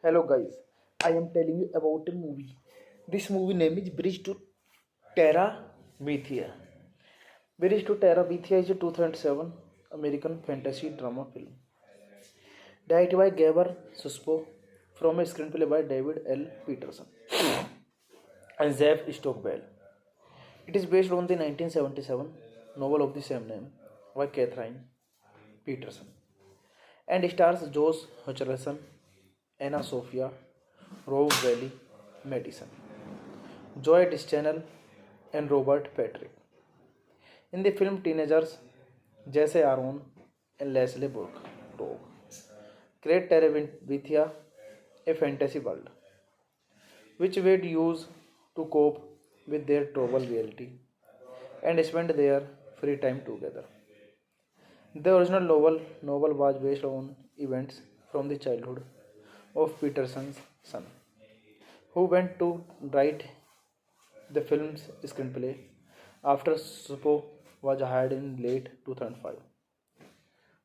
Hello guys, I am telling you about a movie. This movie name is Bridge to Terabithia. Bridge to Terabithia is a 2007 American fantasy drama film. Directed by Gabor Suspo from a screenplay by David L. Peterson and Zev Stockbell. It is based on the 1977 novel of the same name by Catherine Peterson and stars Josh Hutcherson, Anna Sophia, Rob Valley, Madison, Joy Deschanel, and Robert Patrick. In the film, teenagers Jesse Aaron and Leslie Burke create Terabithia, a fantasy world which would use to cope with their troubled reality and spend their free time together. The original novel was based on events from the childhood of Peterson's son, who went to write the film's screenplay after Suppo was hired in late 2005.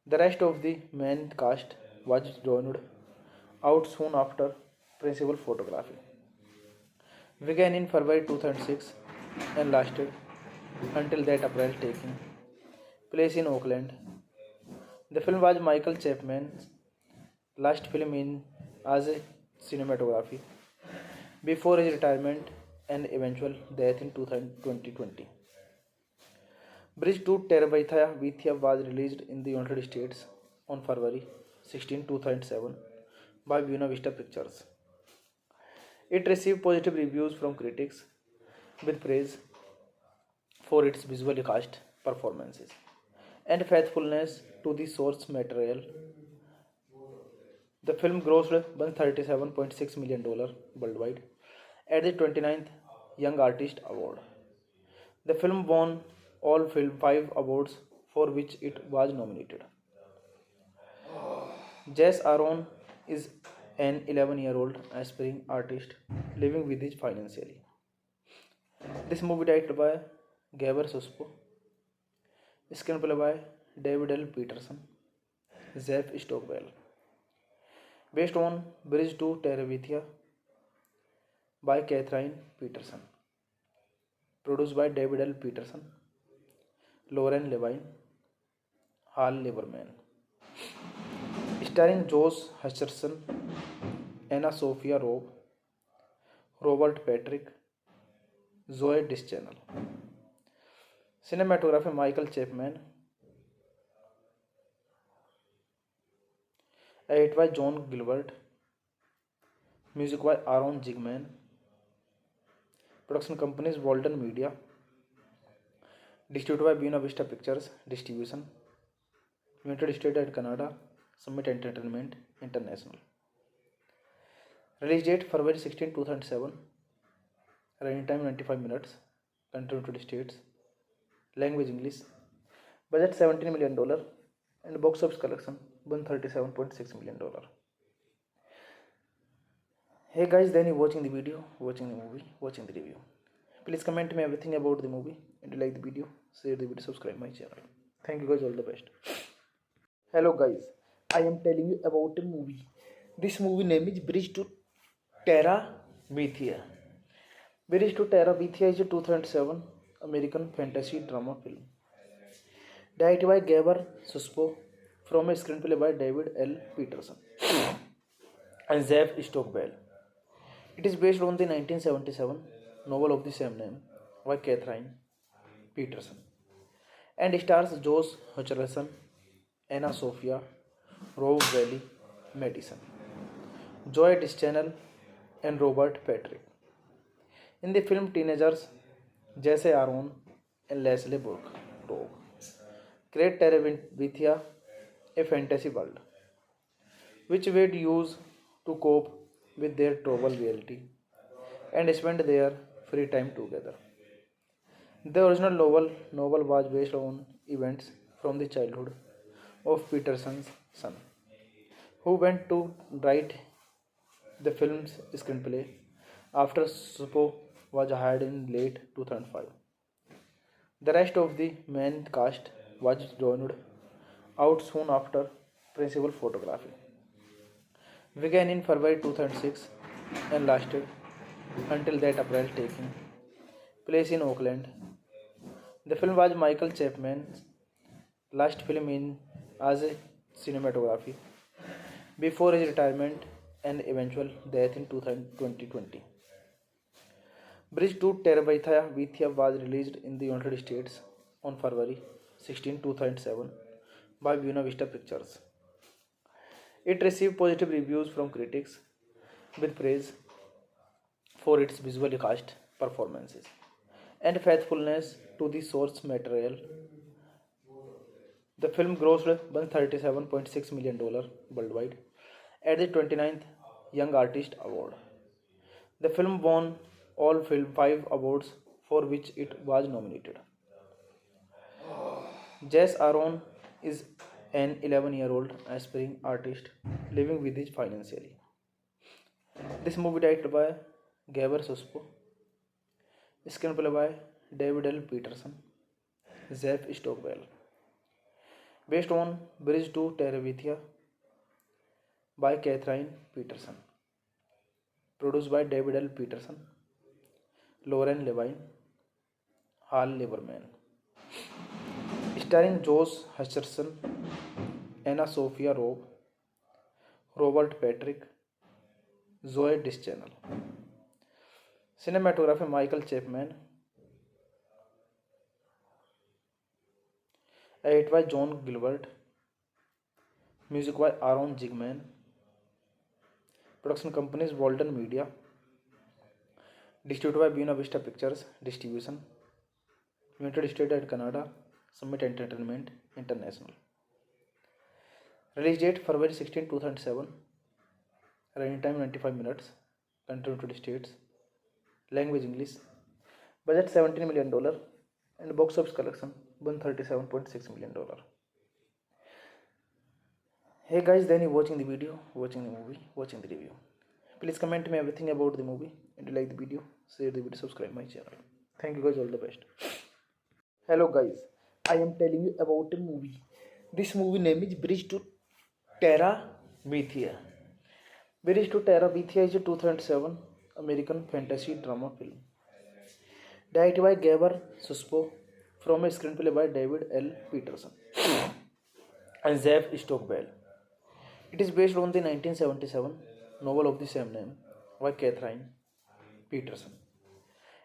The rest of the main cast was joined out soon after principal photography. Began in February 2006 and lasted until that April, taking place in Oakland. The film was Michael Chapman's last film in as a cinematography before his retirement and eventual death in 2020. Bridge to Terabithia was released in the United States on February 16, 2007 by Buena Vista Pictures. It received positive reviews from critics with praise for its visually cast performances and faithfulness to the source material. The film grossed $137.6 million worldwide at the 29th Young Artist Award. The film won all five awards for which it was nominated. Jess Aaron is an 11-year-old aspiring artist living with his financially. This movie directed by Gaber Suspo, screenplay by David L. Peterson, Jeff Stockwell, based on Bridge to Terabithia by Catherine Peterson, produced by David L. Peterson, Lauren Levine, Hal Lieberman, starring Josh Hutcherson, Anna Sophia Robb, Robert Patrick, Zoe Deschanel. Cinematography Michael Chapman. Edit by John Gilbert. Music by Aaron Zigman. Production companies Walden Media. Distributed by Buena Vista Pictures. Distribution United States and Canada. Summit Entertainment International. Release date February 16, 2007. Running time 95 minutes. Country United States. Language English. Budget $17 million and box office collection $137.6 million. Hey guys, then you watching the video, watching the movie, watching the review. Please comment me everything about the movie and like the video, share the video, subscribe my channel. Thank you guys, all the best. Hello guys, I am telling you about a movie. This movie name is Bridge to Terabithia. Bridge to Terabithia is a 2007 American fantasy drama film. Directed by Gaber Suspo from a screenplay by David L. Peterson and Jeff Stockwell. It is based on the 1977 novel of the same name by Catherine Peterson and stars Josh Hutcherson, Anna Sophia Robb, Madison, Zoe Deschanel, and Robert Patrick. In the film, teenagers Jesse Aaron and Leslie Burke create Terabithia, a fantasy world, which would use to cope with their troubled reality and spend their free time together. The original novel was based on events from the childhood of Peterson's son, who went to write the film's screenplay after Suppo was hired in late 2005. The rest of the main cast was joined out soon after principal photography. Began in February 2006 and lasted until that April, taking place in Oakland. The film was Michael Chapman's last film in as a cinematography before his retirement and eventual death in 2020. Bridge to Terabithia was released in the United States on February 16, 2007 by Buena Vista Pictures. It received positive reviews from critics with praise for its visually cast performances and faithfulness to the source material. The film grossed $137.6 million worldwide at the 29th Young Artist Award. The film won all film 5 awards for which it was nominated. Jess Aaron is an 11-year-old aspiring artist living with his financially. This movie directed by Gabor Suspo, screenplay by David L. Peterson, Zeph Stockwell, based on Bridge to Terabithia by Catherine Peterson, produced by David L. Peterson, Lauren Levine, Hal Lieberman, starring Josh Hutcherson, Anna Sophia Robb, Robert Patrick, Zoe Deschanel. Cinematography Michael Chapman. Edit by John Gilbert. Music by Aaron Zigman. Production companies Walton Media. Distributed by Buena Vista Pictures Distribution. United States and Canada. Summit Entertainment International. Release date February 16, 2007. Running time 95 minutes. Country United States. Language English. Budget $17 million and box office collection $137.6 million. Hey guys, then you watching the video, watching the movie, watching the review. Please comment me everything about the movie and you like the video, share the video, subscribe my channel. Thank you guys, all the best. Hello guys, I am telling you about a movie. This movie name is Bridge to Terabithia. Bridge to Terabithia is a 2007 American fantasy drama film. Directed by Gabor Suspo from a screenplay by David L. Peterson and Zeph Stockwell. It is based on the 1977 novel of the same name by Catherine Peterson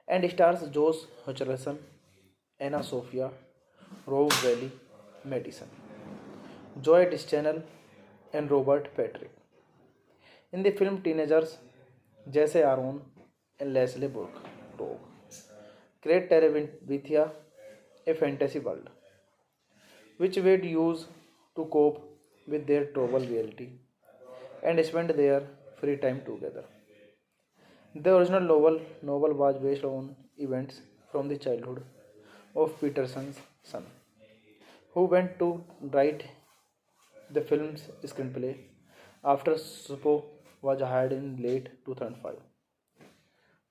and stars Josh Hutcherson, Anna Sophia, Rob Valley Madison, Joy Deschanel, and Robert Patrick. In the film, teenagers Jesse Aaron and Leslie Burke create Terabithia, a fantasy world, which would use to cope with their troubled reality and spend their free time together. The original novel was based on events from the childhood of Peterson's son, who went to write the film's screenplay after Suppo was hired in late 2005.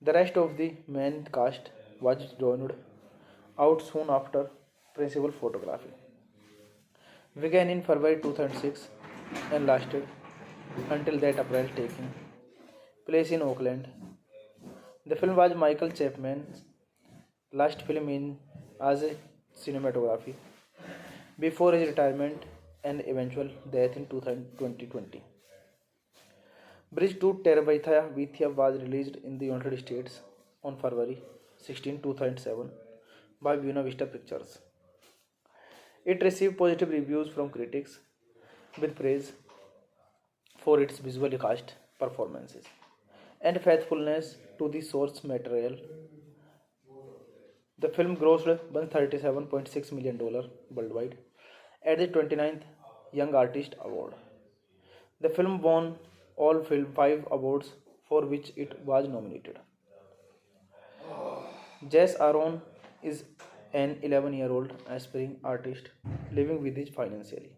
The rest of the main cast was joined out soon after principal photography. Began in February 2006 and lasted until that April, taking place in Oakland. The film was Michael Chapman's last film in as a cinematography before his retirement and eventual death in 2020. Bridge to Terabithia was released in the United States on February 16, 2007 by Buena Vista Pictures. It received positive reviews from critics with praise for its visually cast performances and faithfulness to the source material. The film grossed $137.6 million worldwide at the 29th Young Artist Award. The film won all 5 awards for which it was nominated. Jess Aaron is an 11-year-old aspiring artist living with his financially.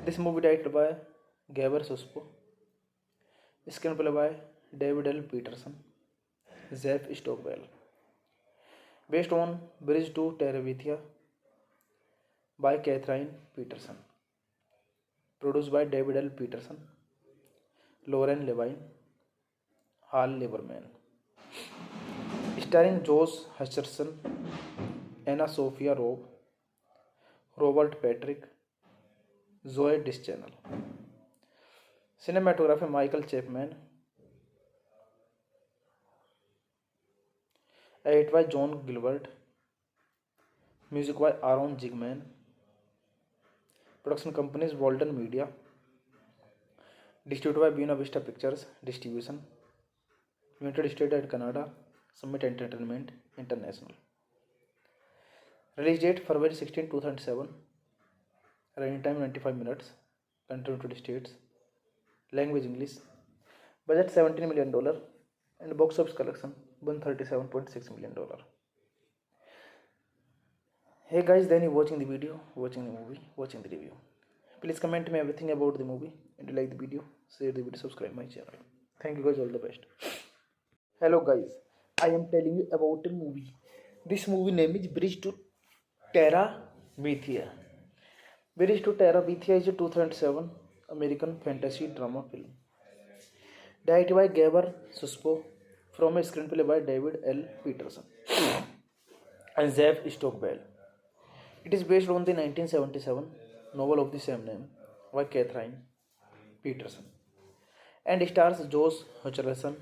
This movie directed by Gabor Suspo, screenplay by David L. Peterson, Zeph Stockwell, based on Bridge to Terabithia by Catherine Peterson, produced by David L. Peterson, Lauren Levine, Hal Lieberman, starring Josh Hutcherson, Anna Sophia Robb, Robert Patrick, Zoe Deschanel. Cinematography Michael Chapman. Edit by John Gilbert. Music by Aaron Zigman. Production companies Walton Media. Distributed by Buena Vista Pictures Distribution. United States and Canada. Summit Entertainment International. Release date February 16, 2007. Running time 95 minutes. Country United States. Language English. Budget $17 million and box office collection $137.6 million. Hey guys, then you watching the video, watching the movie, watching the review. Please comment me everything about the movie, and you like the video, share the video, subscribe my channel. Thank you guys, all the best. Hello guys, I am telling you about a movie. This movie name is Bridge to Terabithia. Bridge to Terabithia is a 2007 American fantasy drama film. Directed by Gabor Suspo from a screenplay by David L. Peterson and Zev Stockbell. It is based on the 1977 novel of the same name by Catherine Peterson and stars Josh Hutcherson,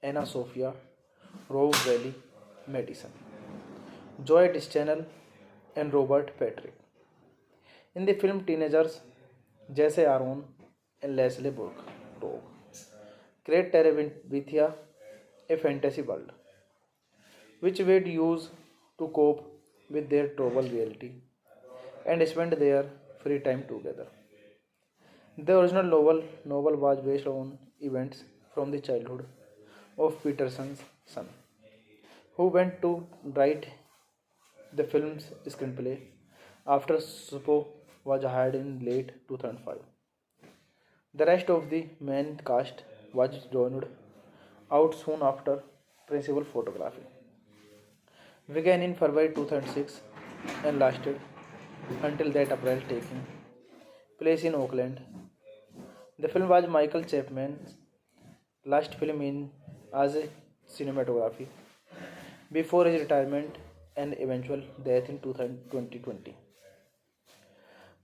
Anna Sophia, Rose Valley Madison, Joy Deschanel, and Robert Patrick. In the film, teenagers Jesse Aaron and Leslie Burke create Terabithia, a fantasy world, which would use to cope with their troubled reality and spend their free time together. The original novel was based on events from the childhood of Peterson's son, who went to write the film's screenplay after Suppo was hired in late 2005. The rest of the main cast was joined out soon after. Principal photography began in February 2006 and lasted until that April, taking place in Oakland. The film was Michael Chapman's last film in as a cinematography before his retirement and eventual death in 2020.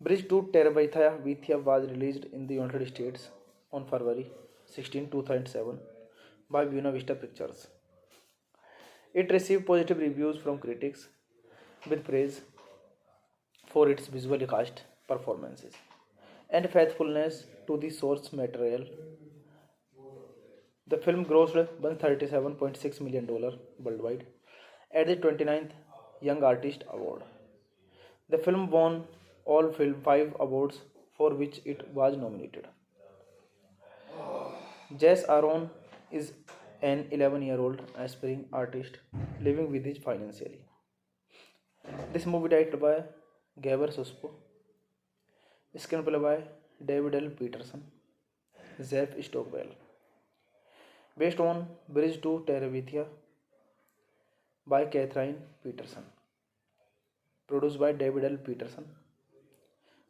Bridge to Terabithia was released in the United States on February 16, 2007 by Buena Vista Pictures. It received positive reviews from critics with praise for its visual cast, performances, and faithfulness to the source material. The film grossed $137.6 million worldwide at the 29th Young Artist Award. The film won all 5 awards for which it was nominated. Jess Aaron is an 11-year-old aspiring artist living with his financially. This movie directed by Gabor Suspo, screenplay by David L. Peterson, Zev Stockbell, based on Bridge to Terabithia by Catherine Peterson, produced by David L. Peterson,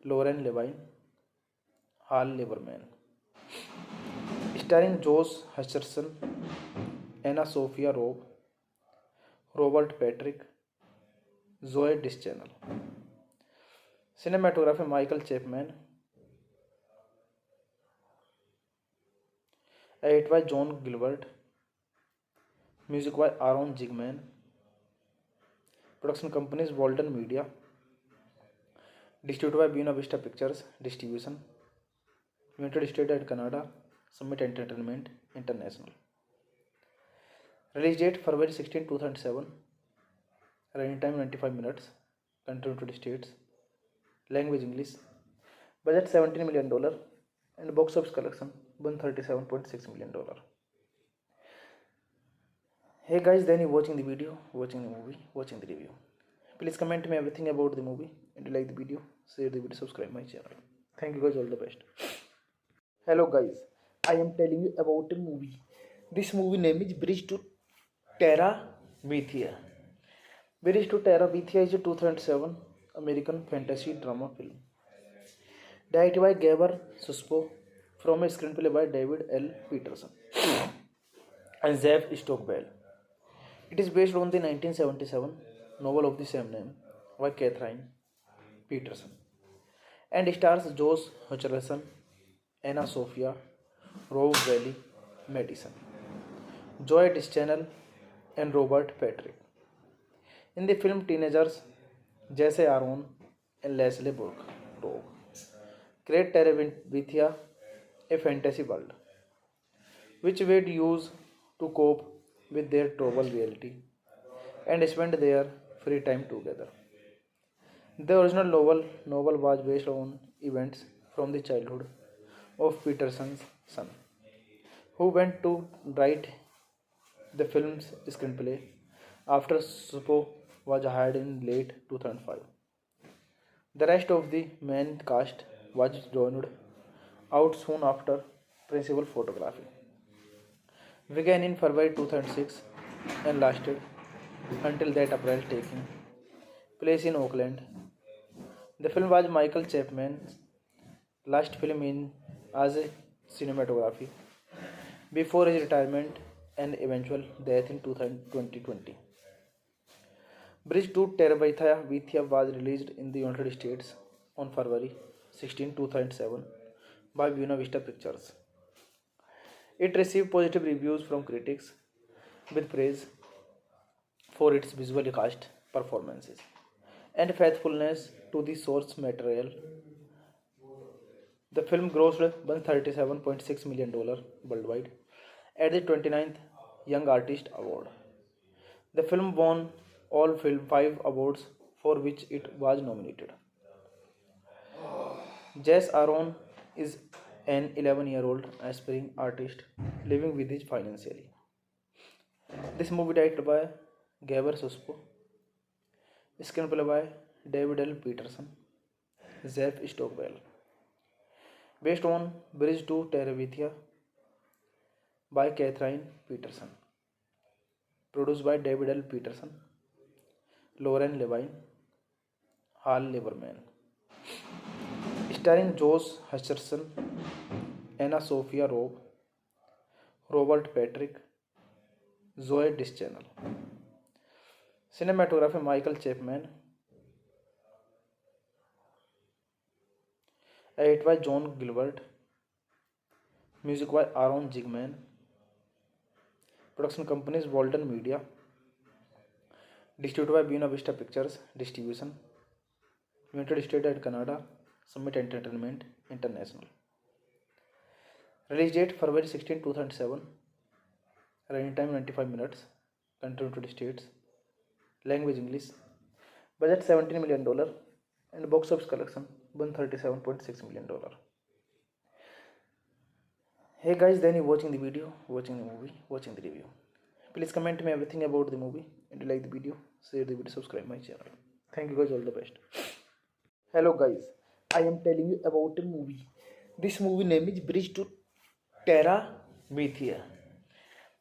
Lauren Levine, Hal Lieberman, starring Josh Hutcherson, Anna Sophia Robb, Robert Patrick, Zoe Deschanel. Cinematography Michael Chapman. Edit by John Gilbert. Music by Aaron Zigman. Production companies Walden Media. Distributed by Buena Vista Pictures. Distribution United States and Canada. Summit Entertainment International. Release date February 16, 2007. Running time 95 minutes. Country United States. Language English. Budget $17 million and box office collection $137.6 million. Hey guys, then you watching the video, watching the movie, watching the review. Please comment me everything about the movie, and you like the video, share the video, subscribe my channel. Thank you guys, all the best. Hello guys, I am telling you about a movie. This movie name is Bridge to Terabithia. Bridge to Terabithia is a 2007 American fantasy drama film. Directed by Gabor Suspo from a screenplay by David L. Peterson and Zev Stockbell. It is based on the 1977 novel of the same name by Catherine Peterson and stars Josh Hutcherson, Anna Sophia, Rose Valley Madison, Joy Deschanel, and Robert Patrick. In the film, teenagers Jesse Aaron and Leslie Burke create Terabithia, a fantasy world, which would use to cope with their troubled reality and spend their free time together. The original novel was based on events from the childhood of Peterson's son, who went to write the film's screenplay after Suppo was hired in late 2005. The rest of the main cast was joined out soon after. Principal photography began in February 2006 and lasted until that April, taking place in Oakland. The film was Michael Chapman's last film in as a cinematography before his retirement and eventual death in 2020. Bridge to Terabithia was released in the United States on February 16, 2007 by Buena Vista Pictures. It received positive reviews from critics with praise for its visually cast performances and faithfulness to the source material. The film grossed $137.6 million worldwide at the 29th Young Artist Award. The film won all film 5 awards for which it was nominated. Jess Aaron is an 11-year-old aspiring artist living with his financially. This movie directed by Gaber Suspo, screenplay by David L. Peterson, Jeff Stockwell, based on Bridge to Terabithia by Catherine Peterson, produced by David L. Peterson, Lauren Levine, Hal Lieberman, starring Josh Hutcherson, Anna Sophia Robb, Robert Patrick, Zoe Deschanel. Cinematography Michael Chapman. Edit by John Gilbert. Music by Aaron Zigman. Production companies Walden Media. Distributed by Buena Vista Pictures. Distribution United States and Canada. Summit Entertainment International. Release date February 16, 2007. Running time 95 minutes. Country United States. Language English. Budget $17 million and box office collection $137.6 million. Hey guys, then you watching the video, watching the movie, watching the review. Please comment me everything about the movie, and you like the video, share the video, subscribe my channel. Thank you guys, all the best. Hello guys, I am telling you about a movie. This movie name is Bridge to Terabithia.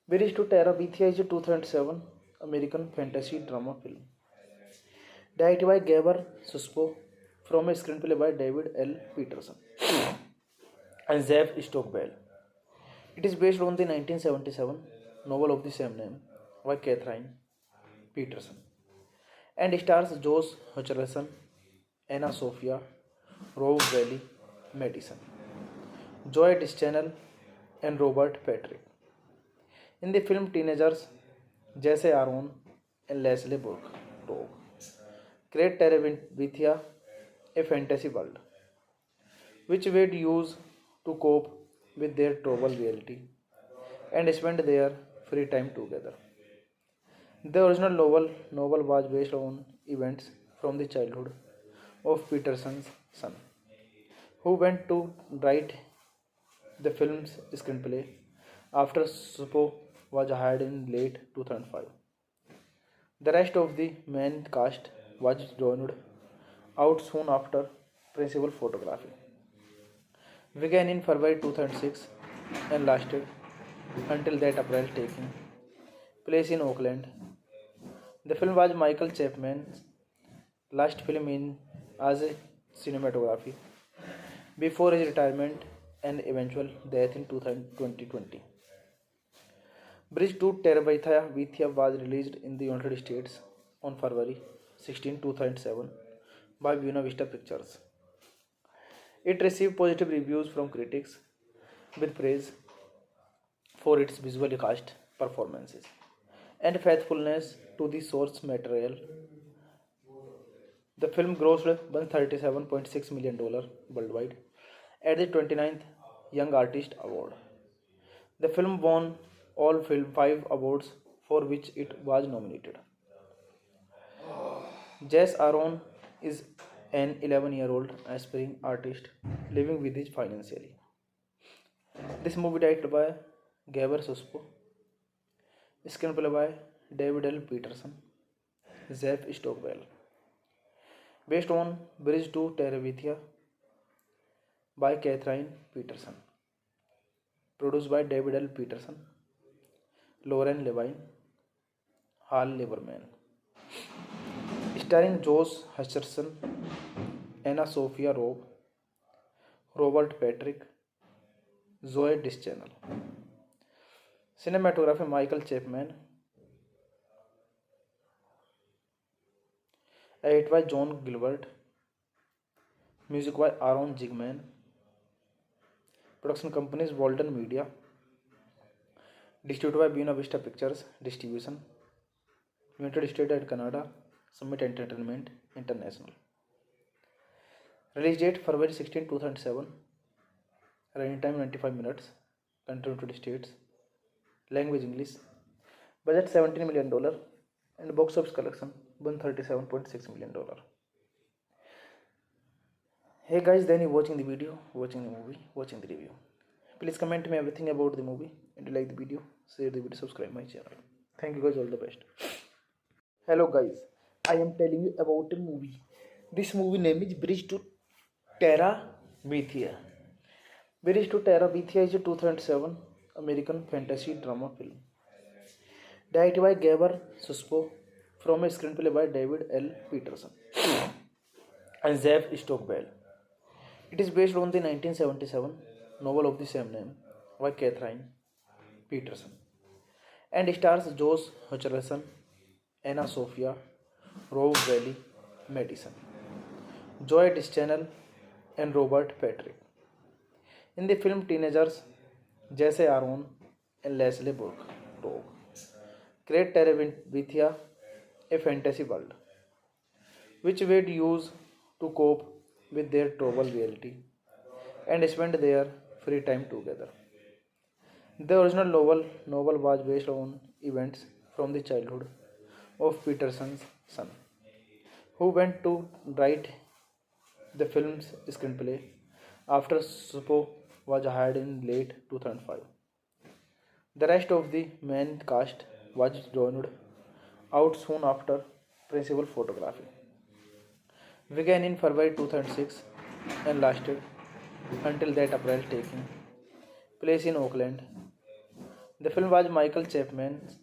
Bridge to Terabithia is a 2007 American fantasy drama film. Directed by Gaber Suspo from a screenplay by David L. Peterson and Jeff Stockwell. It is based on the 1977 novel of the same name by Catherine Peterson and stars Josh Hutcherson, Anna Sophia, Rob Valley Madison, Joy Deschanel, and Robert Patrick. In the film, teenagers Jesse Aaron and Leslie Burke create Terabithia, a fantasy world, which they'd use to cope with their troubled reality and spend their free time together. The original novel was based on events from the childhood of Peterson's son, who went to write the film's screenplay after Suppo was hired in late 2005. The rest of the main cast was joined out soon after. Principal photography began in February 2006 and lasted until that April, taking place in Oakland. The film was Michael Chapman's last film in as a cinematography before his retirement and eventual death in 2020. Bridge to Terabithia was released in the United States on February 16, 2007 by Buena Vista Pictures. It received positive reviews from critics with praise for its visually cast performances and faithfulness to the source material. The film grossed $137.6 million worldwide at the 29th Young Artist Award. The film won all film 5 awards for which it was nominated. Jess Aaron is an 11-year-old aspiring artist living with his financially. This movie directed by Gaber Suspo, Screenplay by David L. Peterson, Jeff Stockwell. Based on Bridge to Terabithia by Catherine Peterson. Produced by David L. Peterson, Lauren Levine, Hal Lieberman. Starring Josh Hutcherson, Anna Sophia Robb, Robert Patrick, Zoe Deschanel. Cinematography Michael Chapman. Edit by John Gilbert. Music by Aaron Zigman. Production companies Walden Media. Distributed by Buena Vista Pictures. Distribution United States and Canada. Summit Entertainment International. Release date February 16, 2007. Running time 95 minutes. Country United States. Language English. Budget $17 million and box office collection $137.6 million. Hey guys, then you watching the video, watching the movie, watching the review. Please comment me everything about the movie, and you like the video, share the video, subscribe my channel. Thank you guys, all the best. Hello guys, I am telling you about a movie. This movie name is Bridge to Terabithia. Bridge to Terabithia is a 2007 American fantasy drama film. Directed by Gabor Suspo from a screenplay by David L. Peterson and Jeff Stockwell. It is based on the 1977 novel of the same name by Catherine Peterson and stars Josh Hutcherson, Anna Sophia Robb, Madison, Zoe Deschanel, and Robert Patrick. In the film, teenagers Jesse Aaron and Leslie Burke create Terabithia, a fantasy world, which would use to cope with their troubled reality and spend their free time together. The original novel was based on events from the childhood of Peterson's son, who went to write the film's screenplay after Suppo was hired in late 2005. The rest of the main cast was joined out soon after. Principal photography began in February 2006 and lasted until that April, taking place in Oakland. The film was Michael Chapman's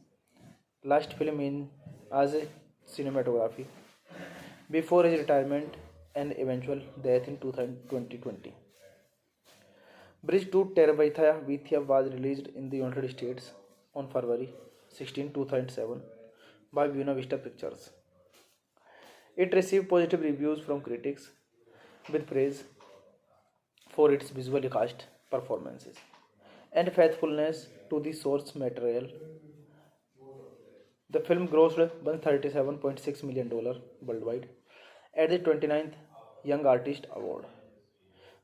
last film in as a cinematography before his retirement and eventual death in 2020. Bridge to Terabithia was released in the United States on February 16, 2007 by Buena Vista Pictures. It received positive reviews from critics with praise for its visual cast, performances, and faithfulness to the source material. The film grossed $137.6 million worldwide at the 29th Young Artist Award.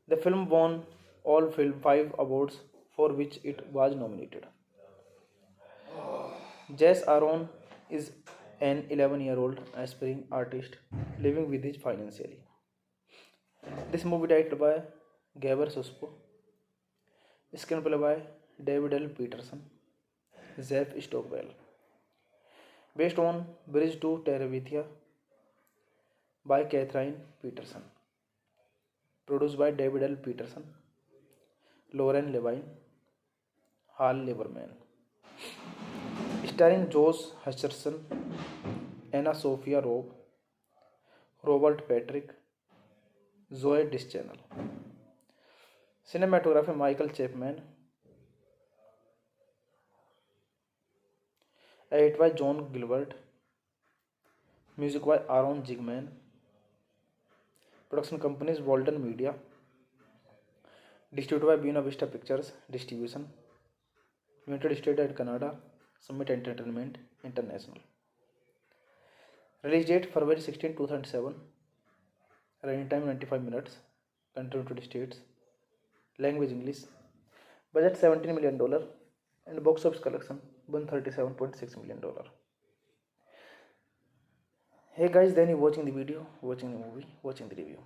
The film won all 5 awards for which it was nominated. Jess Aaron is an 11-year-old aspiring artist living with his financially. This movie directed by Gabor Suspo, screenplay by David L. Peterson, Jeff Stockwell. Based on Bridge to Terabithia by Catherine Peterson. Produced by David L. Peterson, Lauren Levine, Hal Lieberman. Starring Josh Hutcherson, Anna Sophia Robb, Robert Patrick, Zoe Deschanel. Cinematography Michael Chapman. Edit by John Gilbert. Music by Aaron Zigman. Production companies Walden Media. Distributed by Buena Vista Pictures. Distribution United States and Canada. Summit Entertainment International. Release date February 16, 2007. Running time 95 minutes. Country United States. Language English. Budget $17 million and box office collection $137.6 million. Hey guys, then you watching the video, watching the movie, watching the review.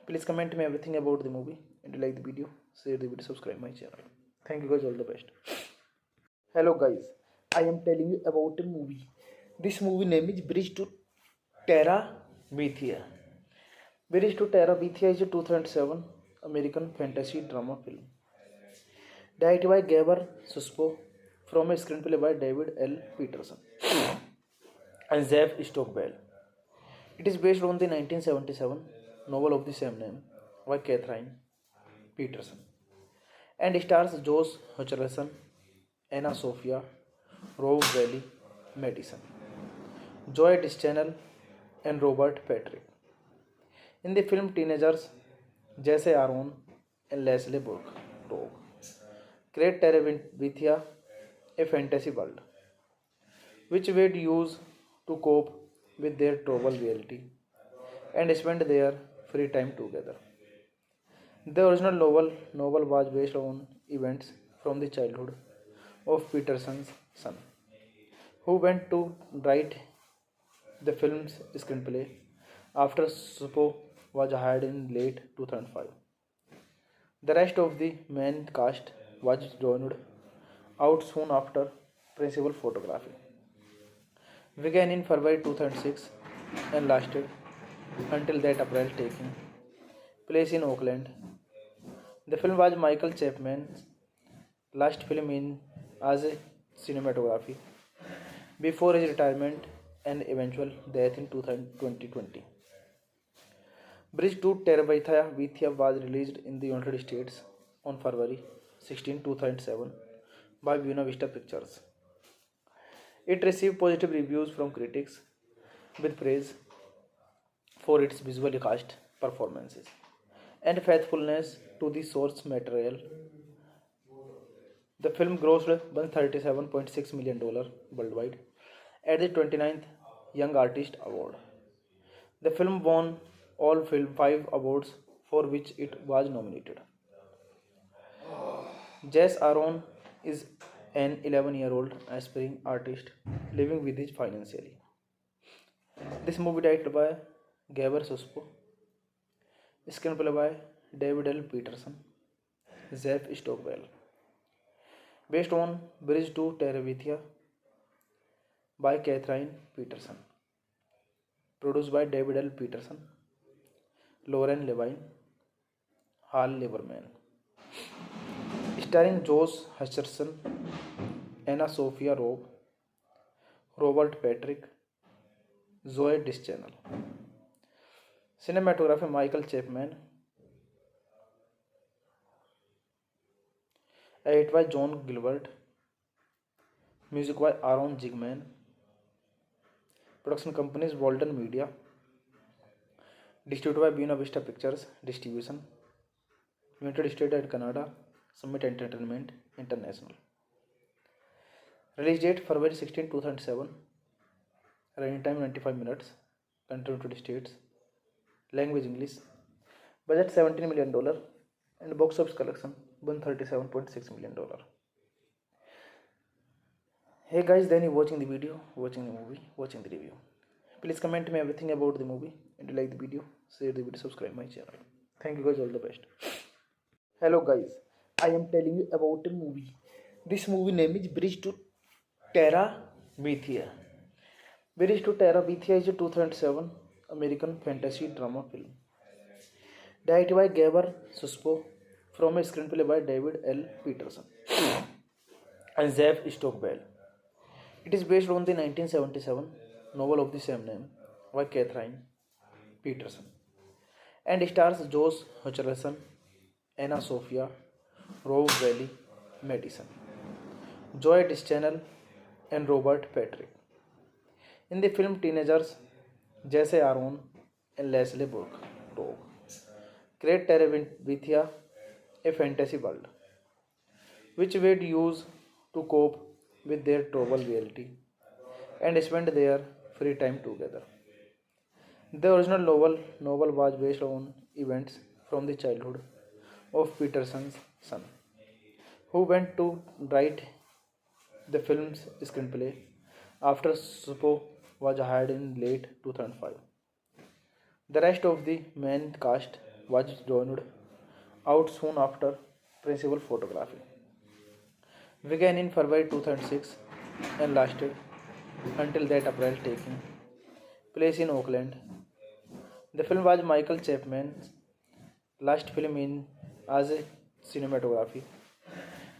Please comment me everything about the movie, and you like the video, share the video, subscribe my channel. Thank you guys, all the best. Hello guys, I am telling you about a movie. This movie name is Bridge to Terabithia. Bridge to Terabithia is a 2007 American fantasy drama film. Directed by Gabor Suspo from a screenplay by David L. Peterson and Zev Stockbell. It is based on the 1977 novel of the same name by Catherine Peterson and stars Josh Hutcherson, Anna Sophia, Rob Valley, Madison, Joy Deschanel, and Robert Patrick. In the film, teenagers Jesse Aaron and Leslie Burke create Terabithia, a fantasy world, which they'd use to cope with their troubled reality and spend their free time together. The original novel was based on events from the childhood of Peterson's son, who went to write the film's screenplay after Suppo was hired in late 2005. The rest of the main cast was joined out soon after principal photography. Began in February 2006 and lasted until that April, taking place in Oakland. The film was Michael Chapman's last film in as a cinematography before his retirement and eventual death in 2020. Bridge to Terabithia was released in the United States on February 16, 2007 by Buena Vista Pictures. It received positive reviews from critics with praise for its visually cast performances and faithfulness to the source material. The film grossed $137.6 million worldwide at the 29th Young Artist Award. The film won all five awards for which it was nominated. Jess Aaron is an 11-year-old aspiring artist living with his financially. This movie directed by Gabor Suspo, screenplay by David L. Peterson, Zev Stockbell, based on Bridge to Terabithia by Catherine Peterson, produced by David L. Peterson, Lauren Levine, Hal Lieberman, starring Josh Hutcherson, Anna Sophia Robb, Robert Patrick, Zoe Deschanel. Cinematography Michael Chapman. Edit by John Gilbert. Music by Aaron Zigman. Production companies Walden Media. Distributed by Buena Vista Pictures. Distribution United States and Canada. Summit Entertainment International. Release date February 16, 2007. Running time 95 minutes. Country United States. Language English. Budget $17 million and box office collection $137.6 million. Hey guys, then you watching the video, watching the movie, watching the review. Please comment me everything about the movie and you like the video, share the video, subscribe my channel. Thank you guys, all the best. Hello guys, I am telling you about a movie. This movie name is Bridge to Terabithia. Bridge to Terabithia is a 2007 American fantasy drama film. Directed by Gabor Suspo from a screenplay by David L. Peterson and Zev Stockbell. It is based on the 1977 novel of the same name by Catherine Peterson and stars Josh Hutcherson, Anna Sophia, Rob Valley, Madison, Joy Deschanel, and Robert Patrick. In the film, teenagers Jesse Aaron and Leslie Burke create Terabithia, a fantasy world, which they'd use to cope with their troubled reality and spend their free time together. The original novel was based on events from the childhood of Peterson's son, who went to write the film's screenplay after Suppo was hired in late 2005. The rest of the main cast was joined out soon after principal photography. Began in February 2006 and lasted until that April, taking place in Oakland. The film was Michael Chapman's last film in as a cinematography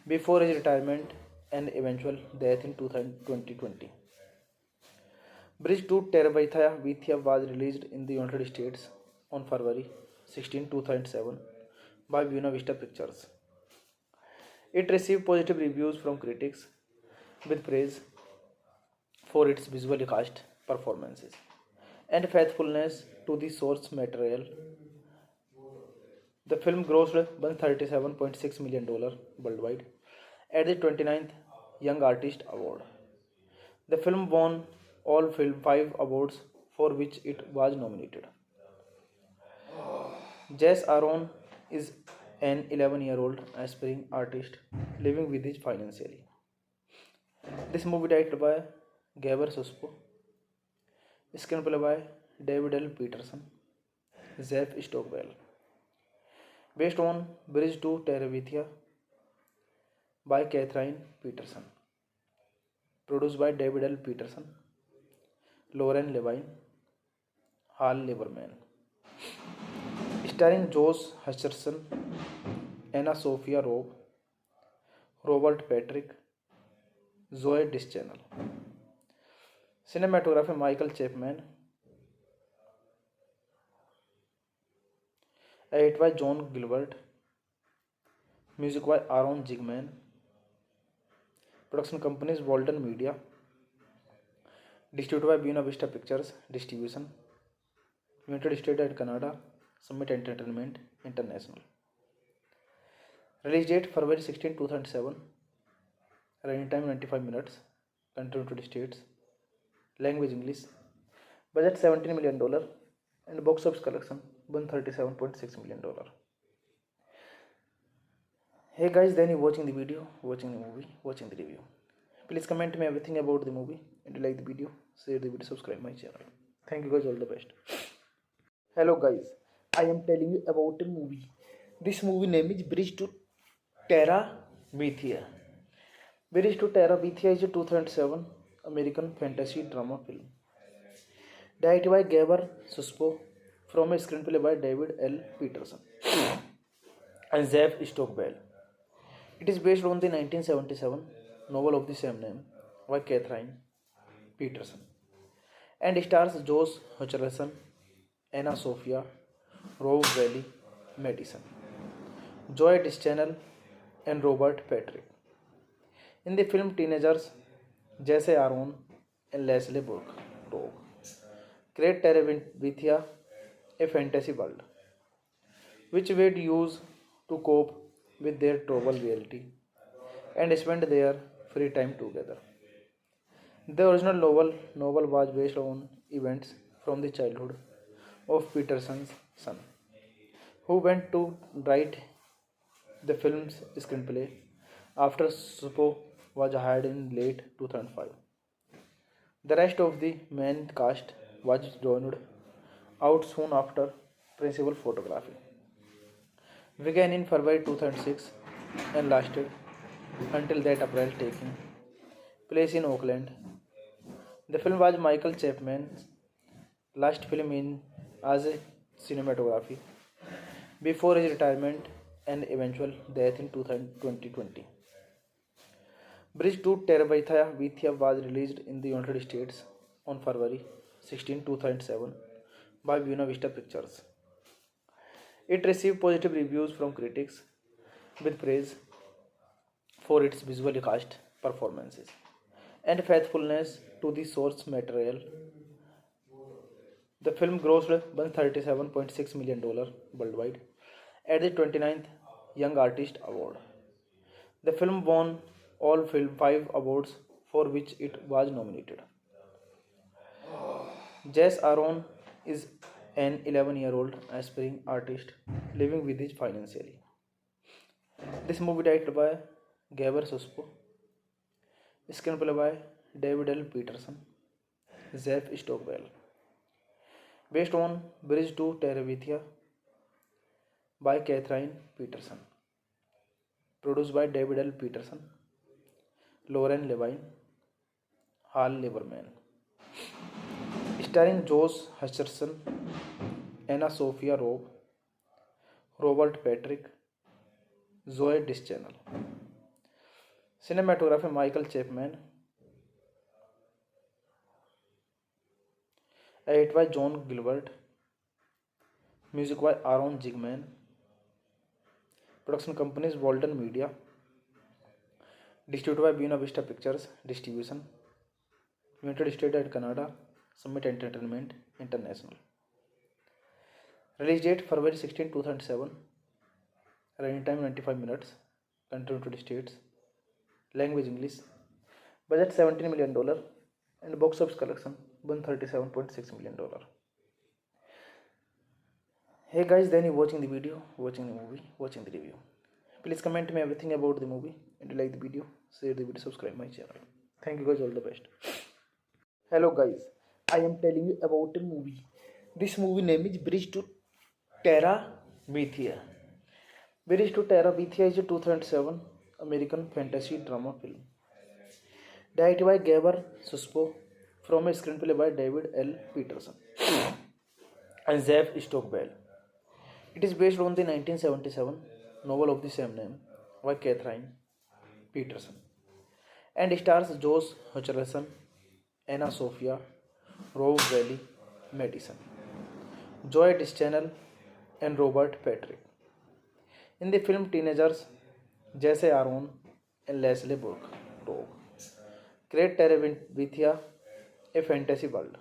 before his retirement and eventual death in 2020. Bridge to Terabithia was released in the United States on February 16, 2007 by Buena Vista Pictures. It received positive reviews from critics with praise for its visual cast performances and faithfulness to the source material. The film grossed $137.6 million worldwide at the 29th Young Artist Award. The film won all five awards for which it was nominated. Jess Aaron is an 11-year-old aspiring artist living with his financially. This movie directed by Gabor Suspo, screenplay by David L. Peterson, Jeff Stockwell, based on Bridge to Terabithia by Catherine Peterson, produced by David L. Peterson, Lauren Levine, Hal Lieberman, starring Josh Hutcherson, Anna Sophia Robb, Robert Patrick, Zoe Deschanel. Cinematography Michael Chapman. Edit by John Gilbert. Music by Aaron Zigman. Production companies Walden Media. Distributed by Buena Vista Pictures. Distribution United States and Canada. Summit Entertainment International. Release date February 16, 2007. Running time 95 minutes. Country United States. Language English. Budget $17 million and box office collection $137.6 million. Hey guys, then you watching the video, watching the movie, watching the review. Please comment me everything about the movie and you like the video, share the video, subscribe my channel. Thank you guys, all the best. Hello guys, I am telling you about a movie. This movie name is Bridge to Terabithia. Bridge to Terabithia is a 2007 American fantasy drama film. Directed by Gabor Suspo from a screenplay by David L. Peterson and Jeff Stockwell. It is based on the 1977 novel of the same name by Catherine Peterson and stars Josh Hutcherson, Anna Sophia, Rob Valley Madison, Joy Deschanel, and Robert Patrick. In the film, teenagers Jesse Aaron and Leslie Burke create Terabithia, a fantasy world, which would use to cope with their troubled reality and spend their free time together. The original novel was based on events from the childhood of Peterson's son, who went to write the film's screenplay after Suppo was hired in late 2005. The rest of the main cast was joined out soon after principal photography. Began in February 2006 and lasted until that April, taking place in Oakland. The film was Michael Chapman's last film in as a cinematography before his retirement and eventual death in 2020. Bridge to Terabithia was released in the United States on February 16, 2007 by Buena Vista Pictures. It received positive reviews from critics with praise for its visual cast performances and faithfulness to the source material. The film grossed $137.6 million worldwide at the 29th Young Artist Award. The film won all five awards for which it was nominated. Jess Aaron is an 11-year-old aspiring artist living with his financially. This movie directed by Gabor Suspo, screenplay by David L. Peterson, Jeff Stockwell, based on Bridge to Terabithia by Catherine Peterson, produced by David L. Peterson, Lauren Levine, Hal Lieberman. Starring Josh Hutcherson, Anna Sophia Robb, Robert Patrick, Zoe Deschanel. Cinematography Michael Chapman. Edit by John Gilbert. Music by Aaron Zigman. Production companies Walden Media. Distributed by Buena Vista Pictures Distribution. United States and Canada. Summit Entertainment International. Release date February 16, 2007. Running time 95 minutes. Country United States. Language English. Budget $17 million and box office collection $137.6 million. Hey guys, then you watching the video, watching the movie, watching the review. Please comment me everything about the movie and like the video, share the video, subscribe my channel. Thank you guys, all the best. Hello guys, I am telling you about a movie. This movie name is Bridge to Terabithia. Bridge to Terabithia is a 2007 American fantasy drama film. Directed by Gabor Suspo from a screenplay by David L. Peterson and Zev Stockbell. It is based on the 1977 novel of the same name by Catherine Peterson and stars Josh Hutcherson, Anna Sophia Robb, Madison, Zoe Deschanel, and Robert Patrick. In the film, teenagers Jesse Aaron and Leslie Burke create Terabithia, a fantasy world,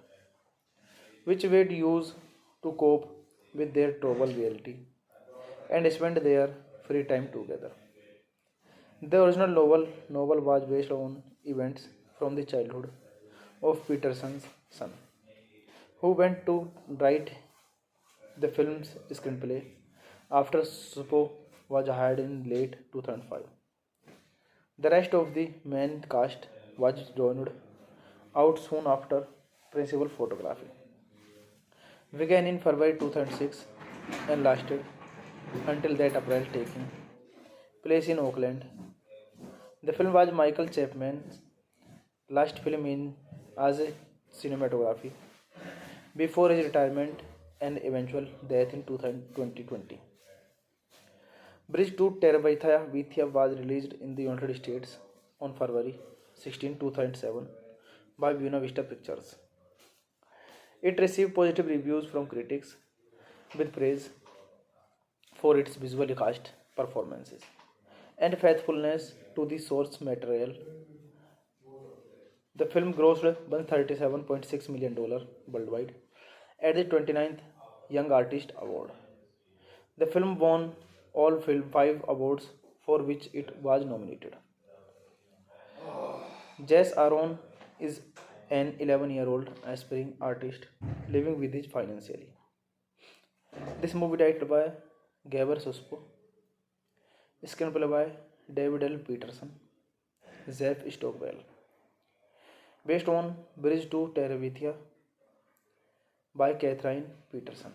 which would use to cope with their troubled reality and spend their free time together. The original novel was based on events from the childhood of Peterson's son, who went to write the film's screenplay after Suppo was hired in late 2005. The rest of the main cast was joined out soon after. Principal photography began in February 2006 and lasted until that April, taking place in Oakland. The film was Michael Chapman's last film in as a cinematography before his retirement and eventual death in 2020. Bridge to Terabithia was released in the United States on February 16, 2007 by Buena Vista Pictures. It received positive reviews from critics with praise for its visual cast performances and faithfulness to the source material. The film grossed $137.6 million worldwide at the 29th Young Artist Award. The film won all 5 awards for which it was nominated. Jess Aaron is an 11-year-old aspiring artist living with his financially. This movie directed by Gabor Suspo, screenplay by David L. Peterson, Zev Stockbell, based on Bridge to Terabithia by Catherine Peterson,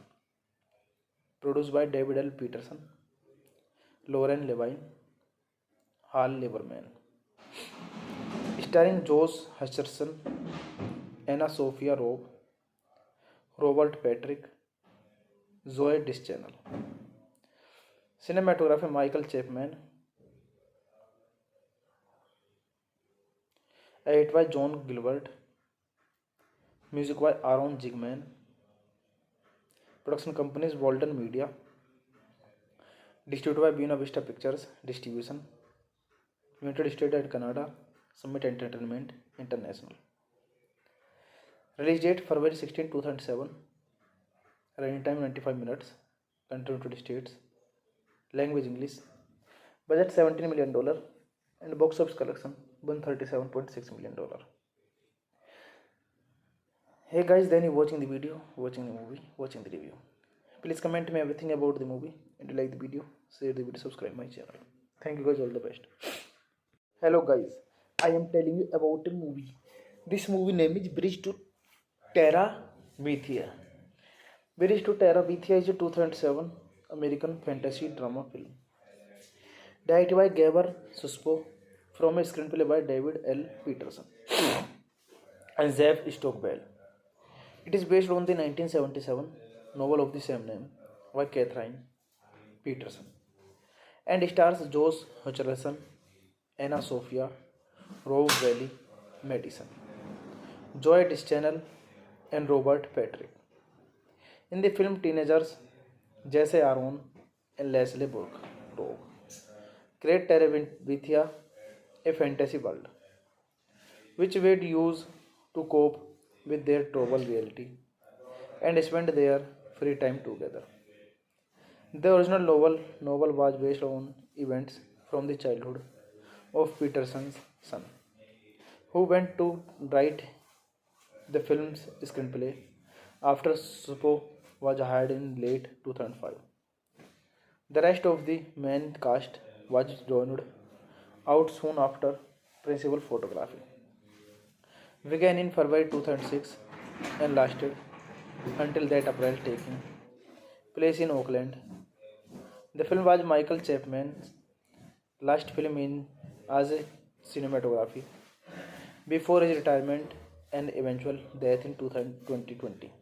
produced by David L. Peterson, Lauren Levine, Hal Lieberman, starring Josh Hutcherson, Anna Sophia Robb, Robert Patrick, Zoe Deschanel. Cinematography Michael Chapman. Edit by John Gilbert. Music by Aaron Zigman. Production companies Walden Media. Distributed by Buena Vista Pictures Distribution. United States and Canada. Summit Entertainment International. Release date February 16, 2007. Running time 95 minutes. Country United States. Language English. Budget $17 million and box office collection $137.6 million. Hey guys, then you watching the video, watching the movie, watching the review. Please comment me everything about the movie and like the video, share the video, subscribe my channel. Thank you guys, all the best. Hello guys, I am telling you about a movie. This movie name is Bridge to Terabithia. Bridge to Terabithia is a 2007 American fantasy drama film. Directed by Gabor Suspo from a screenplay by David L. Peterson and Zev Stockwell. It is based on the 1977 novel of the same name by Catherine Peterson and stars Josh Hutcherson, Anna Sophia, Rob Valley, Madison, Joy Deschanel, and Robert Patrick. In the film, teenagers Jesse Aaron and Leslie Burke create Terabithia, a fantasy world, which they'd use to cope with their troubled reality and spend their free time together. The original novel was based on events from the childhood of Peterson's son, who went to write the film's screenplay after Suppo was hired in late 2005. The rest of the main cast was joined out soon after principal photography. Began in February 2006 and lasted until that April, taking place in Oakland. The film was Michael Chapman's last film in as a cinematography before his retirement and eventual death in 2020.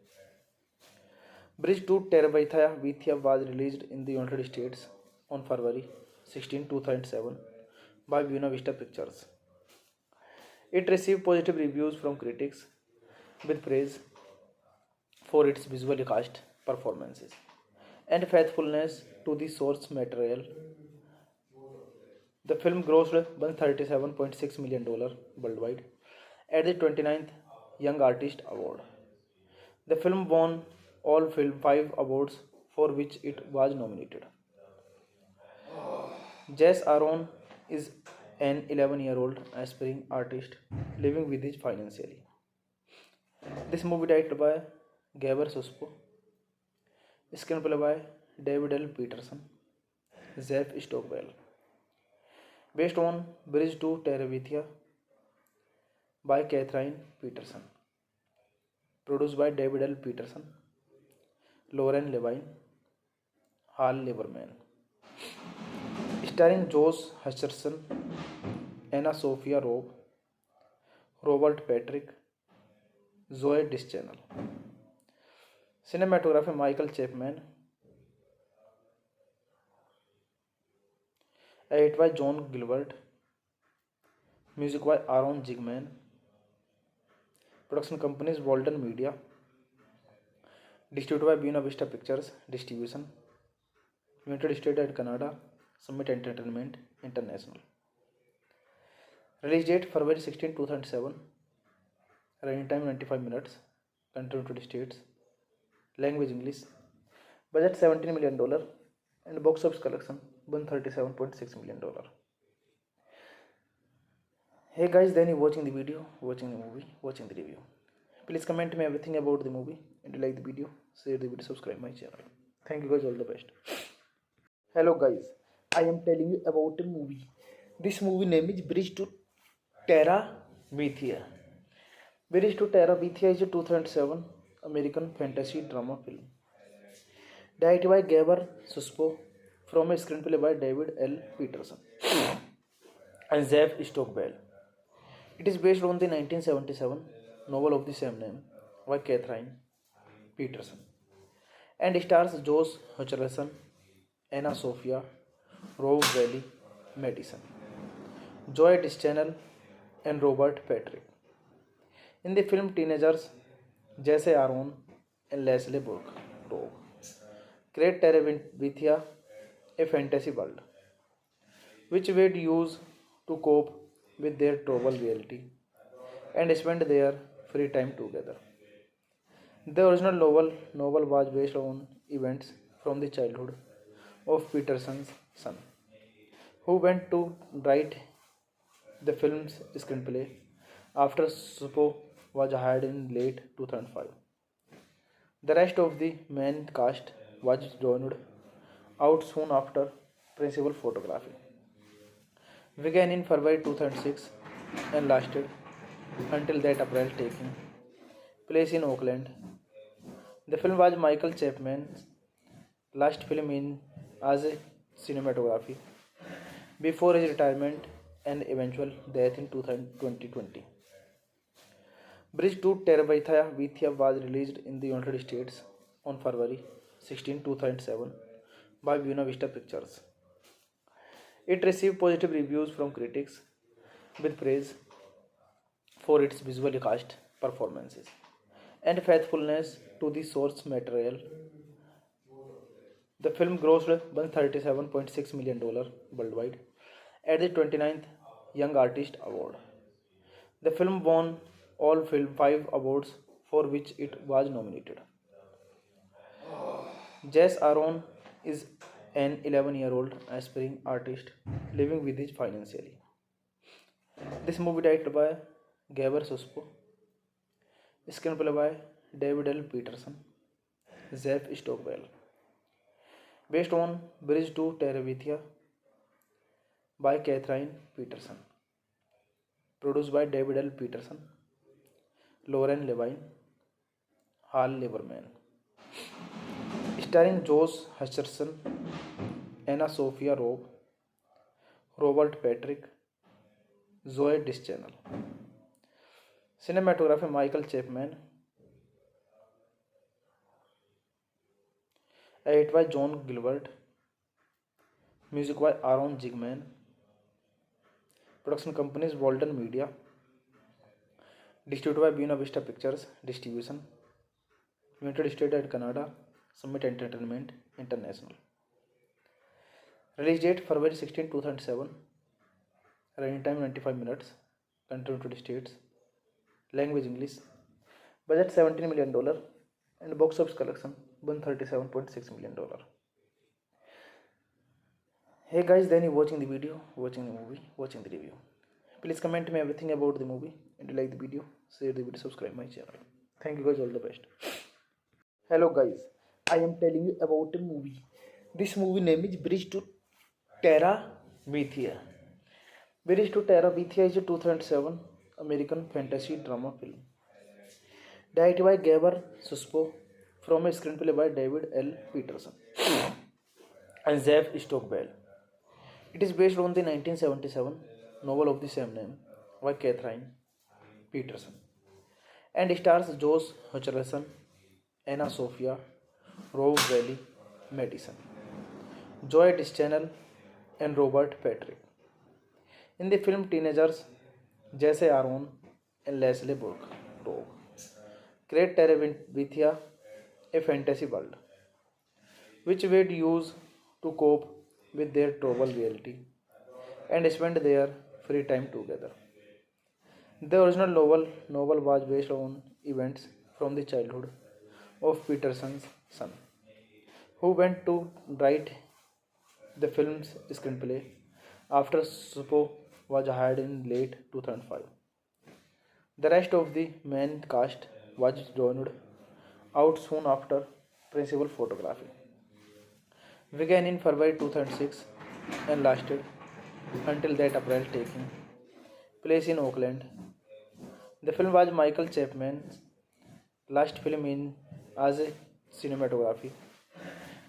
Bridge to Terabithia was released in the United States on February 16, 2007 by Buena Vista Pictures. It received positive reviews from critics with praise for its visually cast performances and faithfulness to the source material. The film grossed $137.6 million worldwide at the 29th Young Artist Award. The film won all five awards for which it was nominated. Jess Aaron is an 11-year-old aspiring artist living with his financially. This movie directed by Gabor Suspo, screenplay by David L. Peterson, Zev Stockwell, based on Bridge to Terabithia by Catherine Peterson, produced by David L. Peterson, Lauren Levine, Hal Lieberman, starring Josh Hutcherson, Anna Sophia Robb, Robert Patrick, Zoe Deschanel. Cinematography Michael Chapman. Edit by John Gilbert. Music by Aaron Zigman. Production companies Walden Media. Distributed by Buena Vista Pictures. Distribution United States and Canada. Summit Entertainment International. Release date February 16, 2007. Running time 95 minutes. Country United States. Language English. Budget $17 million and box office collection $137.6 million. Hey guys, then you watching the video, watching the movie, watching the review. Please comment me everything about the movie and like the video, share the video, subscribe my channel. Thank you guys, all the best. Hello guys, I am telling you about a movie. This movie name is Bridge to Terabithia. Bridge to Terabithia is a 2007 American fantasy drama film. Directed by Gabor Suspo from a screenplay by David L. Peterson and Zev Stockwell. It is based on the 1977 novel of the same name by Catherine Peterson and stars Josh Hutcherson, Anna Sophia, Rob Valley, Madison, Joy Deschanel, and Robert Patrick. In the film, teenagers Jesse Aaron and Leslie Burke create Terabithia, a fantasy world, which they'd use to cope with their troubled reality and spend their free time together. The original novel was based on events from the childhood of Peterson's son, who went to write the film's screenplay after Suppo was hired in late 2005. The rest of the main cast was joined out soon after principal photography. Began in February 2006 and lasted until that April, taking place in Oakland. The film was Michael Chapman's last film in as a cinematography before his retirement and eventual death in 2020. Bridge to Terabithia was released in the United States on February 16, 2007 by Buena Vista Pictures. It received positive reviews from critics with praise for its visual cast, performances, and faithfulness to the source material. The film grossed $137.6 million worldwide at the 29th Young Artist Award. The film won all five awards for which it was nominated. Jess Aaron is an 11-year-old aspiring artist living with his financially. This movie directed by Gabor Suspo, screenplay by David L. Peterson, Zeph Stockwell, based on Bridge to Terabithia by Catherine Peterson, produced by David L. Peterson, Lauren Levine, Hal Lieberman, starring Josh Hutcherson, Anna Sophia Robb, Robert Patrick, Zoe Deschanel. Cinematography Michael Chapman. Edit by John Gilbert. Music by Aaron Zigman. Production companies Walden Media. Distributed by Buena Vista Pictures. Distribution United States and Canada. Summit Entertainment International. Release date February 16, 2007. Running time 95 minutes. Country United States. Language English. Budget $17 million and box office collection $137.6 million. Hey guys, then you watching the video, watching the movie, watching the review. Please comment me everything about the movie, and you like the video, share the video, subscribe my channel. Thank you guys, all the best. Hello guys, I am telling you about a movie. This movie name is Bridge to Terabithia. Bridge to Terabithia is a 2007 American fantasy drama film. Directed by Gabor Suspo from a screenplay by David L. Peterson and Zeph Stockwell. It is based on the 1977 novel of the same name by Catherine Peterson and stars Josh Hutcherson, Anna Sophia Robb Valley Madison, Joy Deschanel, and Robert Patrick. In the film, teenagers Jesse Aaron and Leslie Burke create Terabithia, a fantasy world, which they'd use to cope with their troubled reality and spend their free time together. The original novel was based on events from the childhood of Peterson's son, who went to write the film's screenplay after Suppo was hired in late 2005. The rest of the main cast was joined out soon after principal photography. Began in February 2006 and lasted until that April, taking place in Oakland. The film was Michael Chapman's last film in as a cinematography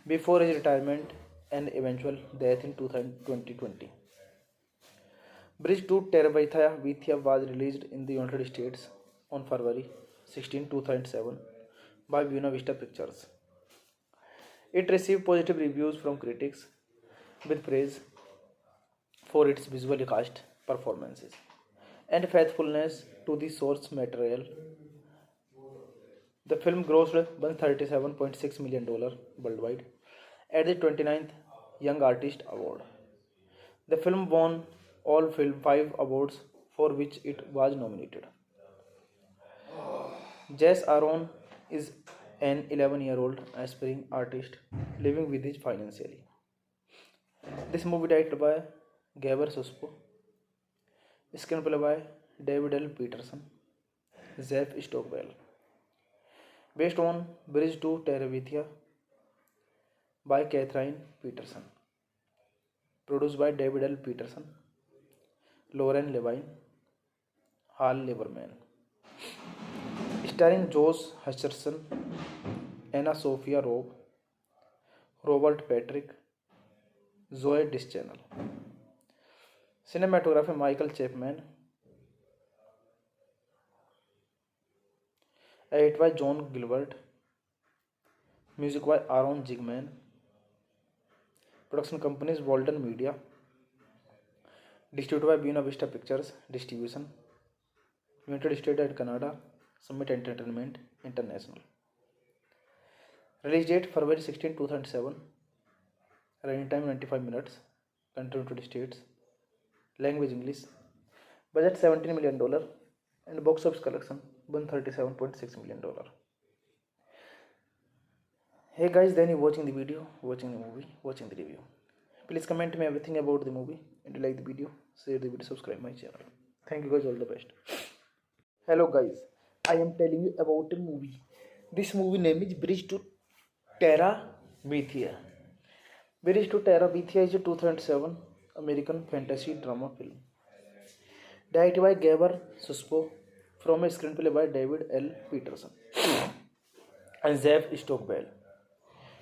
before his retirement and eventual death in 2020. Bridge to Terabithia was released in the United States on February 16, 2007 by Buena Vista Pictures. It received positive reviews from critics with praise for its visual cast, performances, and faithfulness to the source material. The film grossed $137.6 million worldwide at the 29th Young Artist Award. The film won all five awards for which it was nominated. Jess Aaron is an 11-year-old aspiring artist living with his financially. This movie directed by Gabor Suspo, screenplay by David L. Peterson, Zeph Stockwell, based on Bridge to Terabithia by Catherine Peterson, produced by David L. Peterson, Lauren Levine, Hal Lieberman, starring Josh Hutcherson, Anna Sophia Robb, Robert Patrick, Zoe Deschanel. Cinematography Michael Chapman. Edit by John Gilbert. Music by Aaron Zigman. Production companies Walden Media. Distributed by Buena Vista Pictures. Distribution United States and Canada. Summit Entertainment International. Release date February 16, 2007. Running time 95 minutes. Country United States. Language English. Budget $17 million and box office collection $137.6 million. Hey guys, then you watching the video, watching the movie, watching the review. Please comment me everything about the movie and like the video, share the video, subscribe my channel. Thank you guys, all the best. Hello guys, I am telling you about a movie. This movie name is Bridge to Terabithia. Bridge to Terabithia is a 2007 American fantasy drama film. Directed by Gabor Suspo from a screenplay by David L. Peterson and Zev Stockbell.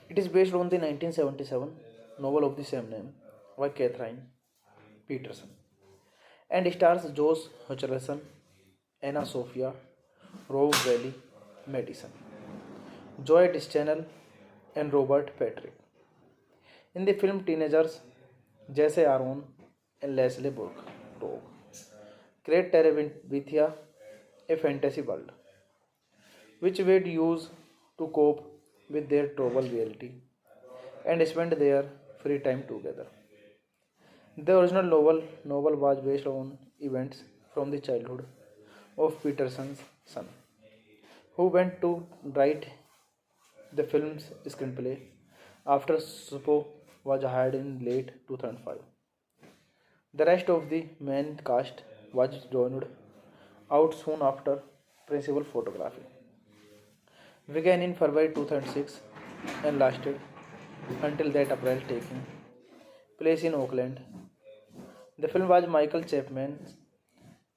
It is based on the 1977 novel of the same name by Catherine Peterson and stars Josh Hutcherson, Anna Sophia, Rob Valley Madison, Joy Deschanel, and Robert Patrick. In the film, teenagers Jesse Aaron and Leslie Burke create Terabithia, a fantasy world, which they'd use to cope with their troubled reality and spend their free time together. The original novel was based on events from the childhood of Peterson's son, who went to write the film's screenplay after Suppo was hired in late 2005. The rest of the main cast was joined out soon after principal photography. Began in February 2006 and lasted until that April, taking place in Oakland. The film was Michael Chapman's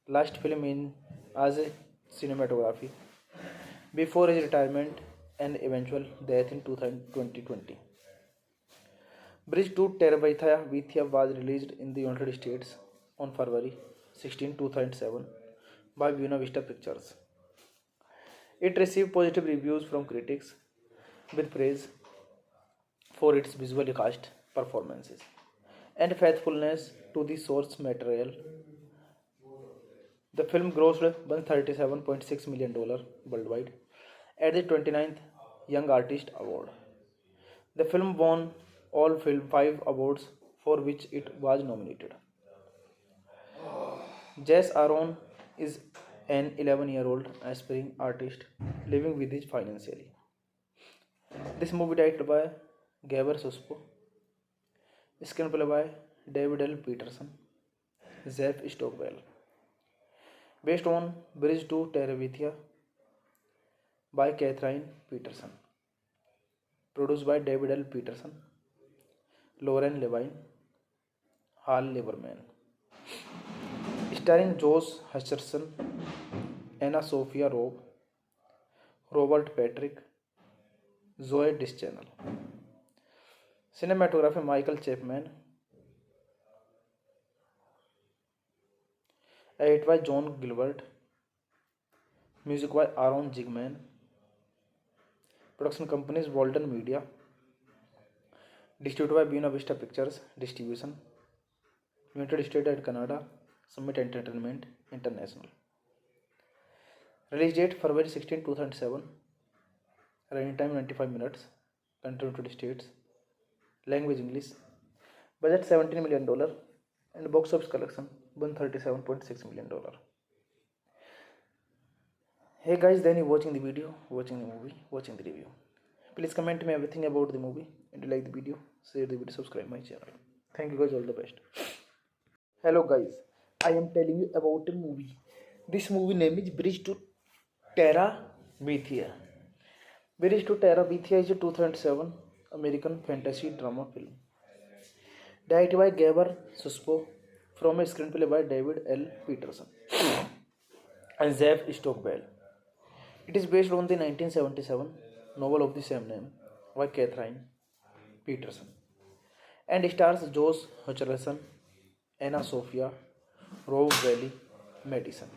last film in as a cinematography before his retirement and eventual death in 2020. Bridge to Terabithia was released in the United States on February 16, 2007 by Buena Vista Pictures. It received positive reviews from critics with praise for its visually cast performances and faithfulness to the source material. The film grossed $137.6 million worldwide at the 29th Young Artist Award. The film won all 5 awards for which it was nominated. Jess Aaron is an 11-year-old aspiring artist living with his financially. This movie directed by Gabor Suspo, screenplay by David L. Peterson, Zev Stockbell, based on Bridge to Terabithia by Catherine Peterson, produced by David L. Peterson, Lauren Levine, Hal Lieberman, starring Josh Hutcherson, Anna Sophia Robb, Robert Patrick, Zoe Deschanel. Cinematography Michael Chapman. Edit by John Gilbert. Music by Aaron Zigman. Production companies Walden Media. Distributed by Buena Vista Pictures. Distribution United States and Canada. Summit Entertainment International. Release date February 16, 2007. Running time 95 minutes. Country United States. Language English. Budget $17 million and box office collection $137.6 million. Hey guys, then you watching the video, watching the movie, watching the review. Please comment me everything about the movie and like the video, share the video, subscribe my channel. Thank you guys, all the best. Hello guys, I am telling you about a movie. This movie name is Bridge to Terabithia. Bridge to Terabithia is a 2007 American fantasy drama film. Directed by Gabor Suspo from a screenplay by David L. Peterson and Zev Stockbell. It is based on the 1977 novel of the same name by Catherine Peterson and stars Josh Hutcherson, Anna Sophia, Rob Valley Madison,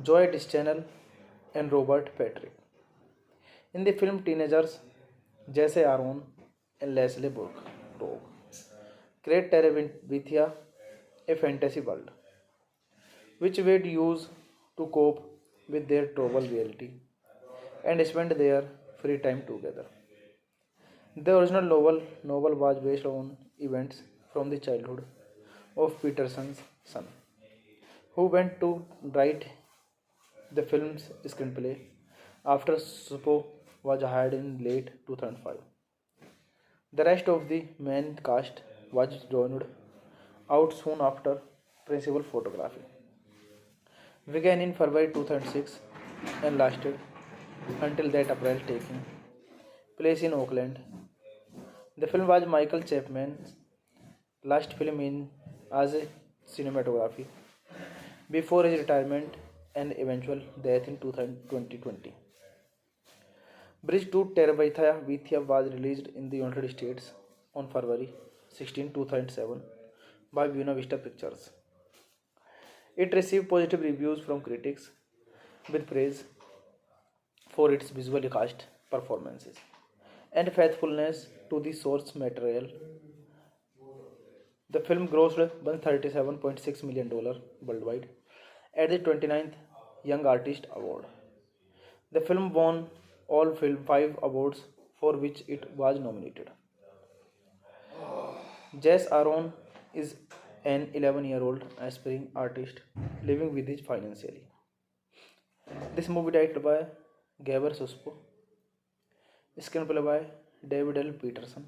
Joy Deschanel, and Robert Patrick. In the film, teenagers Jesse Aaron and Leslie Brooke create Terabithia, a fantasy world, which would use to cope with their troubled reality and spend their free time together. The original novel was based on events from the childhood of Peterson's son, who went to write the film's screenplay after Suppo was hired in late 2005. The rest of the main cast was joined out soon after. Principal photography began in February 2006 and lasted until that April, taking place in Oakland. The film was Michael Chapman's last film in as a cinematography before his retirement and eventual death in 2020. Bridge to Terabithia was released in the United States on February 16, 2007 by Buena Vista Pictures. It received positive reviews from critics with praise for its visually cast performances and faithfulness to the source material. The film grossed $137.6 million worldwide at the 29th Young Artist Award. The film won all five awards for which it was nominated. Jess Aaron is an 11-year-old aspiring artist living with his financially. This movie directed by Gaber Suspo, screenplay by David L. Peterson,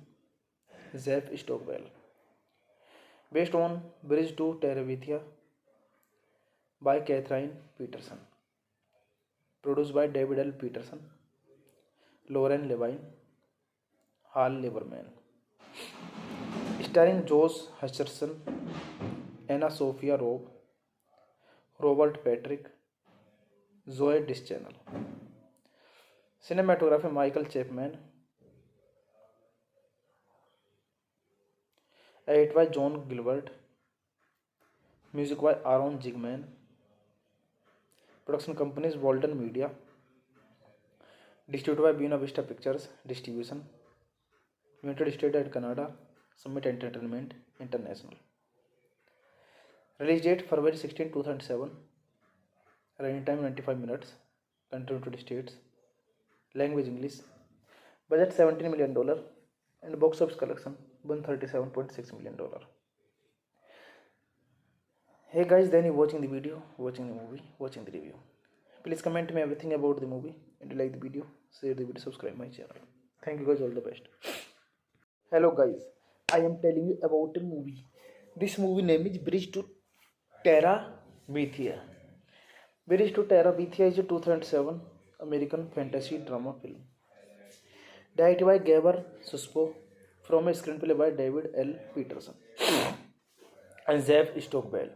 Jeff Stockwell, based on Bridge to Terabithia by Catherine Peterson, produced by David L. Peterson, Lauren Levine, Hal Lieberman, starring Josh Hutcherson, Anna Sophia Robb, Robert Patrick, Zoe Deschanel. Cinematography Michael Chapman. Edit by John Gilbert. Music by Aaron Zigman. Production companies Walden Media. Distributed by Buena Vista Pictures. Distribution United States and Canada. Summit Entertainment International. Release date February 16, 2007. Running time 95 minutes. Country United States. Language English. Budget $17 million and box office collection $137.6 million. Hey guys, then you watching the video, watching the movie, watching the review. Please comment me everything about the movie and like the video, share the video, subscribe my channel. Thank you guys, all the best. Hello guys, I am telling you about a movie. This movie name is Bridge to Terabithia. Bridge to Terabithia is a 2007 American fantasy drama film. Directed by Gaber Suspo from a screenplay by David L. Peterson and Jeff Stockwell.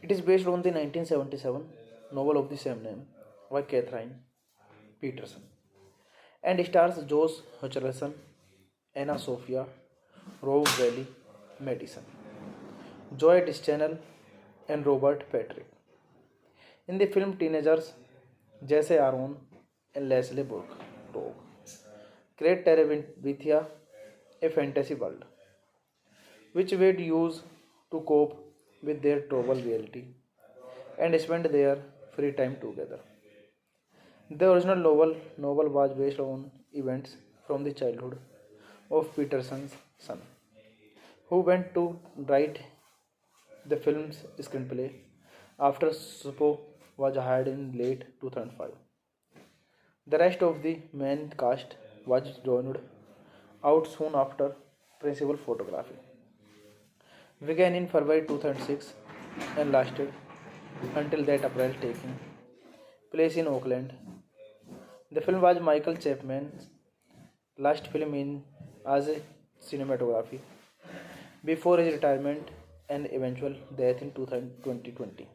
It is based on the 1977 novel of the same name by Catherine Peterson and stars Josh Hutcherson, Anna Sophia Robb, Madison, Zoe Deschanel, and Robert Patrick. In the film, teenagers Jesse Aaron and Leslie Brooke create Terabithia, a fantasy world, which would use to cope with their troubled reality and spend their free time together. The original novel was based on events from the childhood of Peterson's son, who went to write the film's screenplay after Suppo was hired in late 2005. The rest of the main cast was joined out soon after. Principal photography began in February 2006 and lasted until that April, taking place in Oakland. The film was Michael Chapman's last film in as a cinematography before his retirement and eventual death in 2020.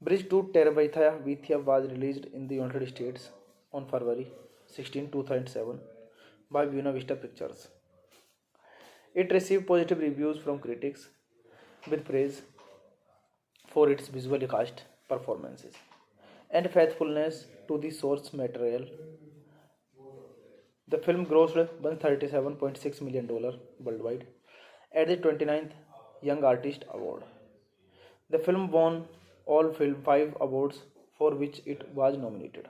Bridge to Terabithia was released in the United States on February 16, 2007 by Buena Vista Pictures. It received positive reviews from critics with praise for its visually cast performances and faithfulness to the source material. The film grossed $137.6 million worldwide at the 29th Young Artist Award. The film won all film 5 awards for which it was nominated.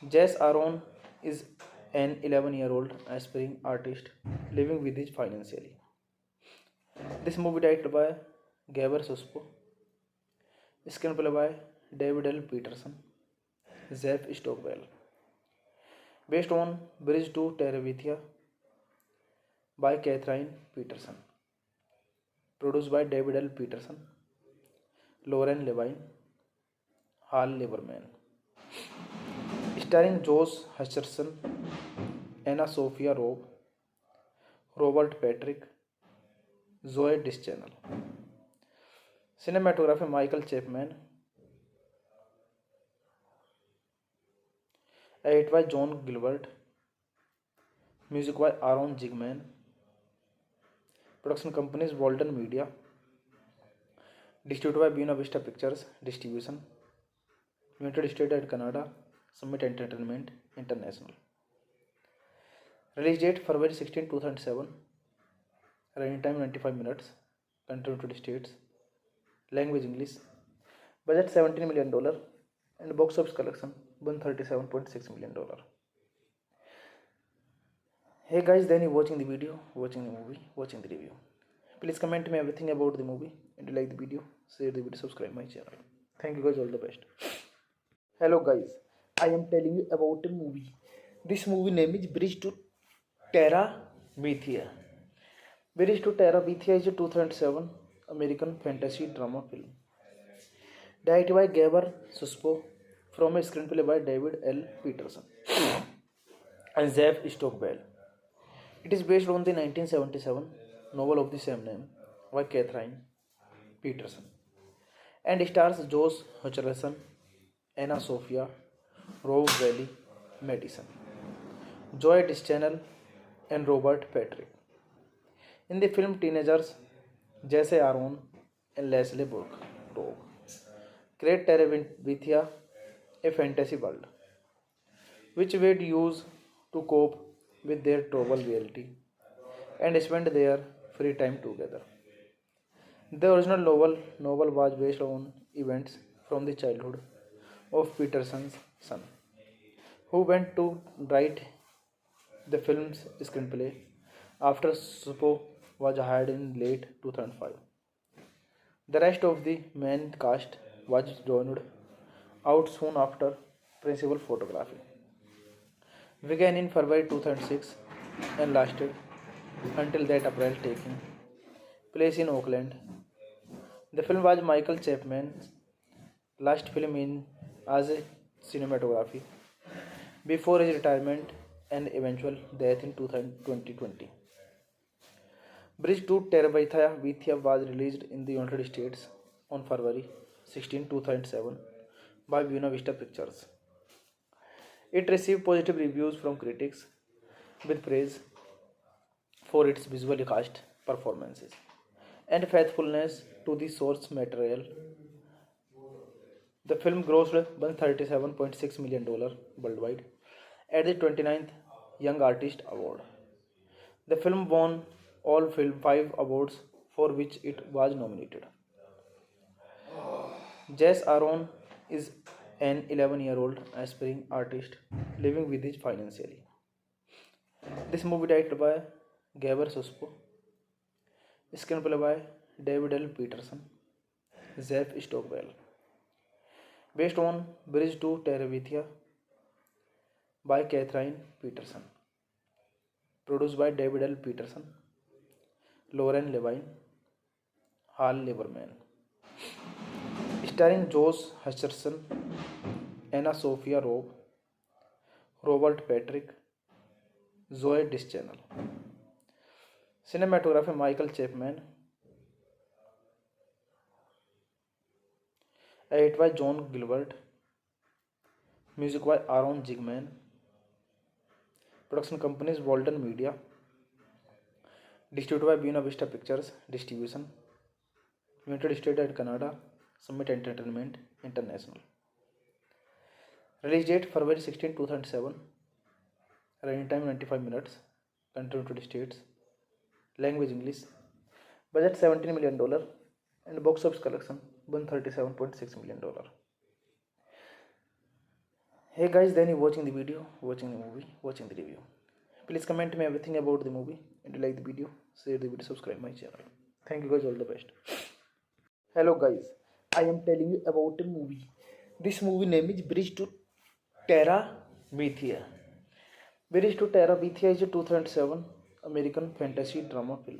Jess Aaron is an 11-year-old aspiring artist living with his financially. This movie directed by Gaber Suspo, screenplay by David L. Peterson, Zeph Stockwell, based on Bridge to Terabithia by Catherine Peterson, produced by David L. Peterson, Lauren Levine, Hal Lieberman, starring Josh Hutcherson, Anna Sophia Robb, Robert Patrick, Zoe Deschanel. Cinematography Michael Chapman. Edit by John Gilbert. Music by Aaron Zigman. Production companies Walden Media. Distributed by Buena Vista Pictures. Distribution United States and Canada. Summit Entertainment International. Release date February 16, 2007. Running time 95 minutes. Country United States. Language English. Budget $17 million and box office collection $137.6 million. Hey guys, then you watching the video, watching the movie, watching the review. Please comment me everything about the movie, and you like the video, share the video, subscribe my channel. Thank you guys, all the best. Hello guys, I am telling you about a movie. This movie name is Bridge to Terabithia. Bridge to Terabithia is a 2007 American fantasy drama film. Directed by Gaber Suspo from a screenplay by David L. Peterson and Zeph Stockwell. It is based on the 1977 novel of the same name by Catherine Peterson and stars Josh Hutcherson, Anna Sophia Robb Valley Madison, Zoe Deschanel, and Robert Patrick. In the film, teenagers Jesse Aaron and Leslie Burke create Terabithia, a fantasy world, which would use to cope with their troubled reality and spend their free time together. The original novel was based on events from the childhood of Peterson's son, who went to write the film's screenplay after Suppo was hired in late 2005. The rest of the main cast was joined out soon after. Principal photography began in February 2006 and lasted until that April, taking place in Oakland. The film was Michael Chapman's last film in as a cinematography before his retirement and eventual death in 2020. Bridge to Terabithia was released in the United States on February 16, 2007 by Buena Vista Pictures. It received positive reviews from critics with praise for its visual cast performances and faithfulness to the source material. The film grossed $137.6 million worldwide at the 29th Young Artist Award. The film won all film 5 awards for which it was nominated. Jess Aaron is an 11-year-old aspiring artist living with his financially. This movie directed by Gaber Suspo, screenplay by David L. Peterson, Zeph Stockwell, based on Bridge to Terabithia by Catherine Peterson, produced by David L. Peterson, Lauren Levine, Hal Lieberman, starring Josh Hutcherson, Anna Sophia Robb, Robert Patrick, Zoe Deschanel. Cinematography Michael Chapman. Edit by John Gilbert. Music by Aaron Zigman. Production companies Walden Media. Distributed by Buena Vista Pictures. Distribution United States and Canada. Summit Entertainment International. Release date February 16, 2007. Running time 95 minutes. Country United States. Language English. Budget $17 million and box office collection $137.6 million. Hey guys, then you watching the video, watching the movie, watching the review. Please comment me everything about the movie. If you like the video, share the video, subscribe my channel. Thank you guys, all the best. Hello guys, I am telling you about a movie. This movie name is Bridge to Terabithia. Bridge to Terabithia is a 2007 American fantasy drama film.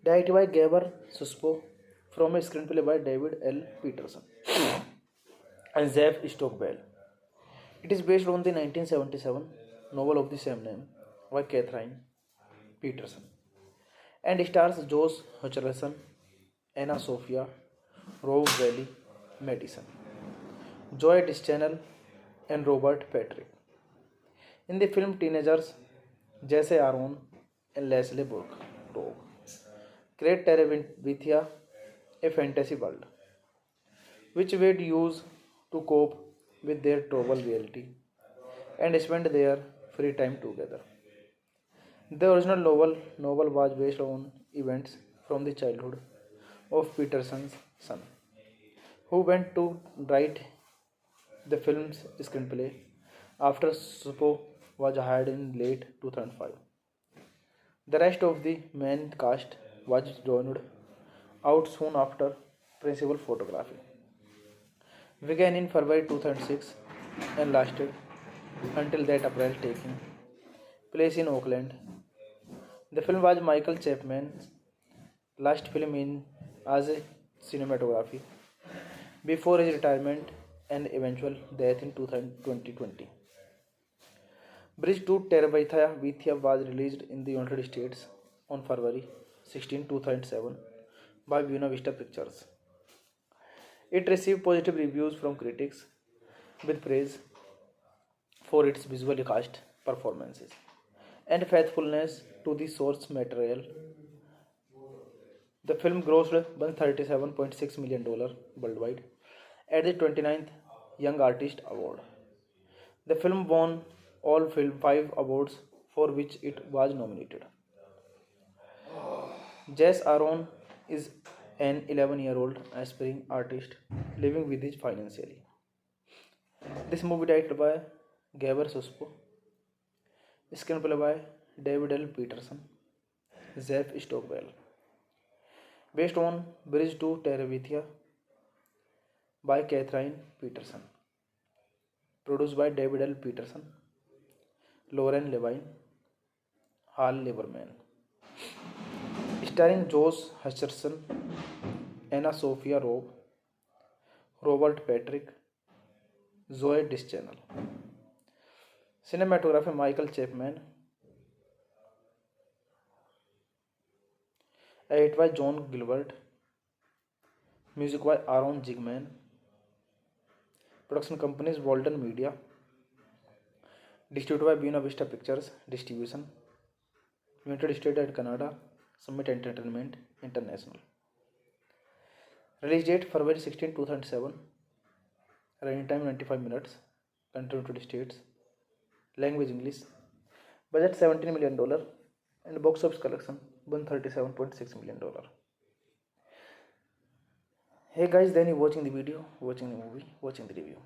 Directed by Gabor Suspo from a screenplay by David L. Peterson and Zev Stockbell. It is based on the 1977 novel of the same name by Catherine Peterson and stars Josh Hutcherson, Anna Sophia, Rob Valley Madison, Joy Deschanel, and Robert Patrick. In the film, teenagers Jesse Aaron and Leslie Burke create Terabithia, a fantasy world, which would use to cope with their troubled reality and spend their free time together. The original novel was based on events from the childhood of Peterson's son, who went to write the film's screenplay after Suppo was hired in late 2005. The rest of the main cast was joined out soon after principal photography. Began in February 2006 and lasted until that April, taking place in Oakland. The film was Michael Chapman's last film in as a cinematography before his retirement and eventual death in 2020. Bridge to Terabithia was released in the United States on February 16, 2007 by Buena Vista Pictures. It received positive reviews from critics with praise for its visually cast performances and faithfulness to the source material. The film grossed $137.6 million worldwide at the 29th Young Artist Award. The film won all 5 awards for which it was nominated. Jess Aaron is an 11-year-old aspiring artist living with his financially. This movie directed by Gabor Suspo, screenplay by David L. Peterson, Zev Stockbell, based on Bridge to Terabithia by Catherine Peterson, produced by David L. Peterson, Lauren Levine, Hal Lieberman, starring Josh Hutcherson, Anna Sophia Robb, Robert Patrick, Zoe Deschanel. Cinematography Michael Chapman. Edit by John Gilbert. Music by Aaron Zigman. Production companies Walden Media. Distributed by Buena Vista Pictures. Distribution United States and Canada. Summit Entertainment International. Release date February 16, 2007. Running time 95 minutes. Country United States. Language English. Budget $17 million and box office collection $137.6 million. Hey guys, then you watching the video, watching the movie, watching the review.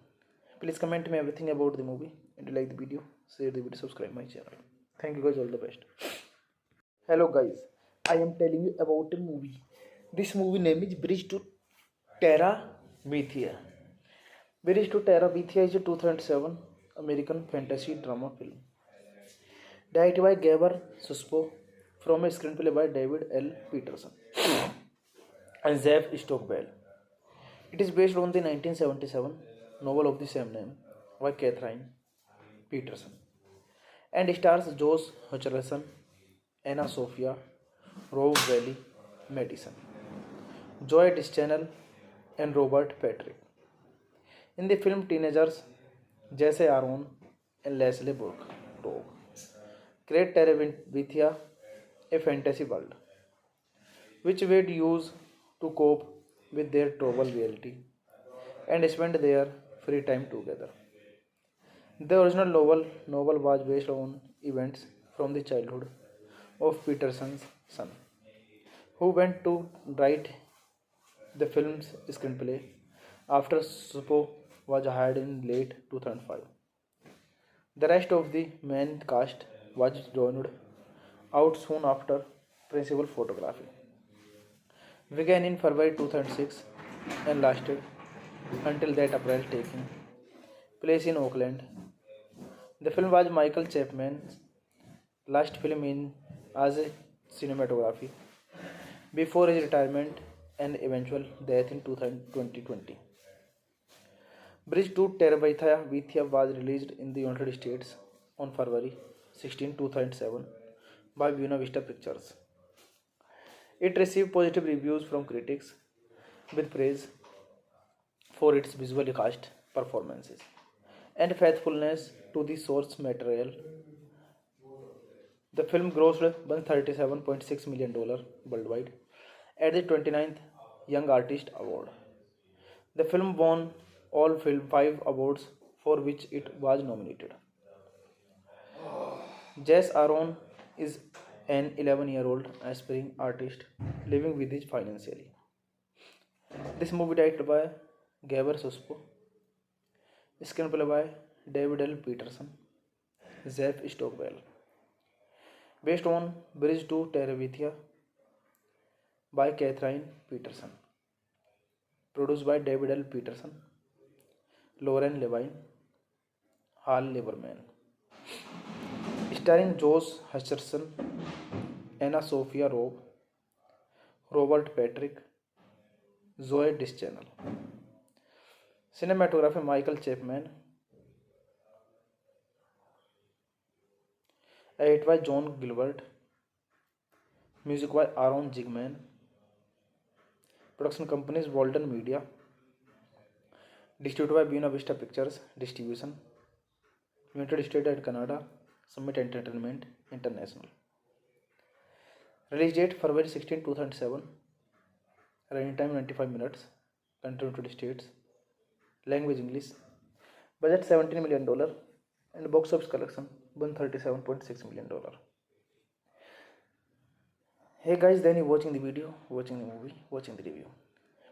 Please comment me everything about the movie. If you like the video, share the video, subscribe my channel. Thank you guys, all the best. Hello guys, I am telling you about a movie. This movie name is Bridge to Terabithia. Bridge to Terabithia is a 2007 American fantasy drama film. Directed by Gabor Suspo from a screenplay by David L. Peterson and Zev Stockbell. It is based on the 1977 novel of the same name by Catherine Peterson and stars Josh Hutcherson, Anna Sophia, Rob Valley Madison, Joy Deschanel, and Robert Patrick. In the film, teenagers Jesse Aaron and Leslie Burke create Terabithia, a fantasy world, which would use to cope with their troubled reality and spend their free time together. The original novel was based on events from the childhood of Peterson's son, who went to write the film's screenplay after Supo was hired in late 2005. The rest of the main cast was joined out soon after. Principal photography began in February 2006 and lasted until that April, taking place in Oakland. The film was Michael Chapman's last film in as a cinematography before his retirement and eventual death in 2020. Bridge to Terabithia was released in the United States on February 16, 2007 by Buena Vista Pictures. It received positive reviews from critics with praise for its visual cast performances and faithfulness to the source material. The film grossed $137.6 million worldwide at the 29th Young Artist Award. The film won all five awards for which it was nominated. Jess Aaron is an 11-year-old aspiring artist living with his financially. This movie directed by Gabor Suspo, screenplay by David L. Peterson, Jeff Stockwell, based on Bridge to Terabithia by Catherine Peterson, produced by David L. Peterson, Lauren Levine, Hal Lieberman, starring Josh Hutcherson, Anna Sophia Robb, Robert Patrick, Zoe Deschanel. Cinematography Michael Chapman. Edit by John Gilbert. Music by Aaron Zigman. Production companies Walden Media. Distributed by Buena Vista Pictures. Distribution United States and Canada. Summit Entertainment International. Release date February 16, 2007. Running time 95 minutes. Country United States. Language English. Budget $17 million and box office collection $137.6 million. Hey guys, then you watching the video, watching the movie, watching the review.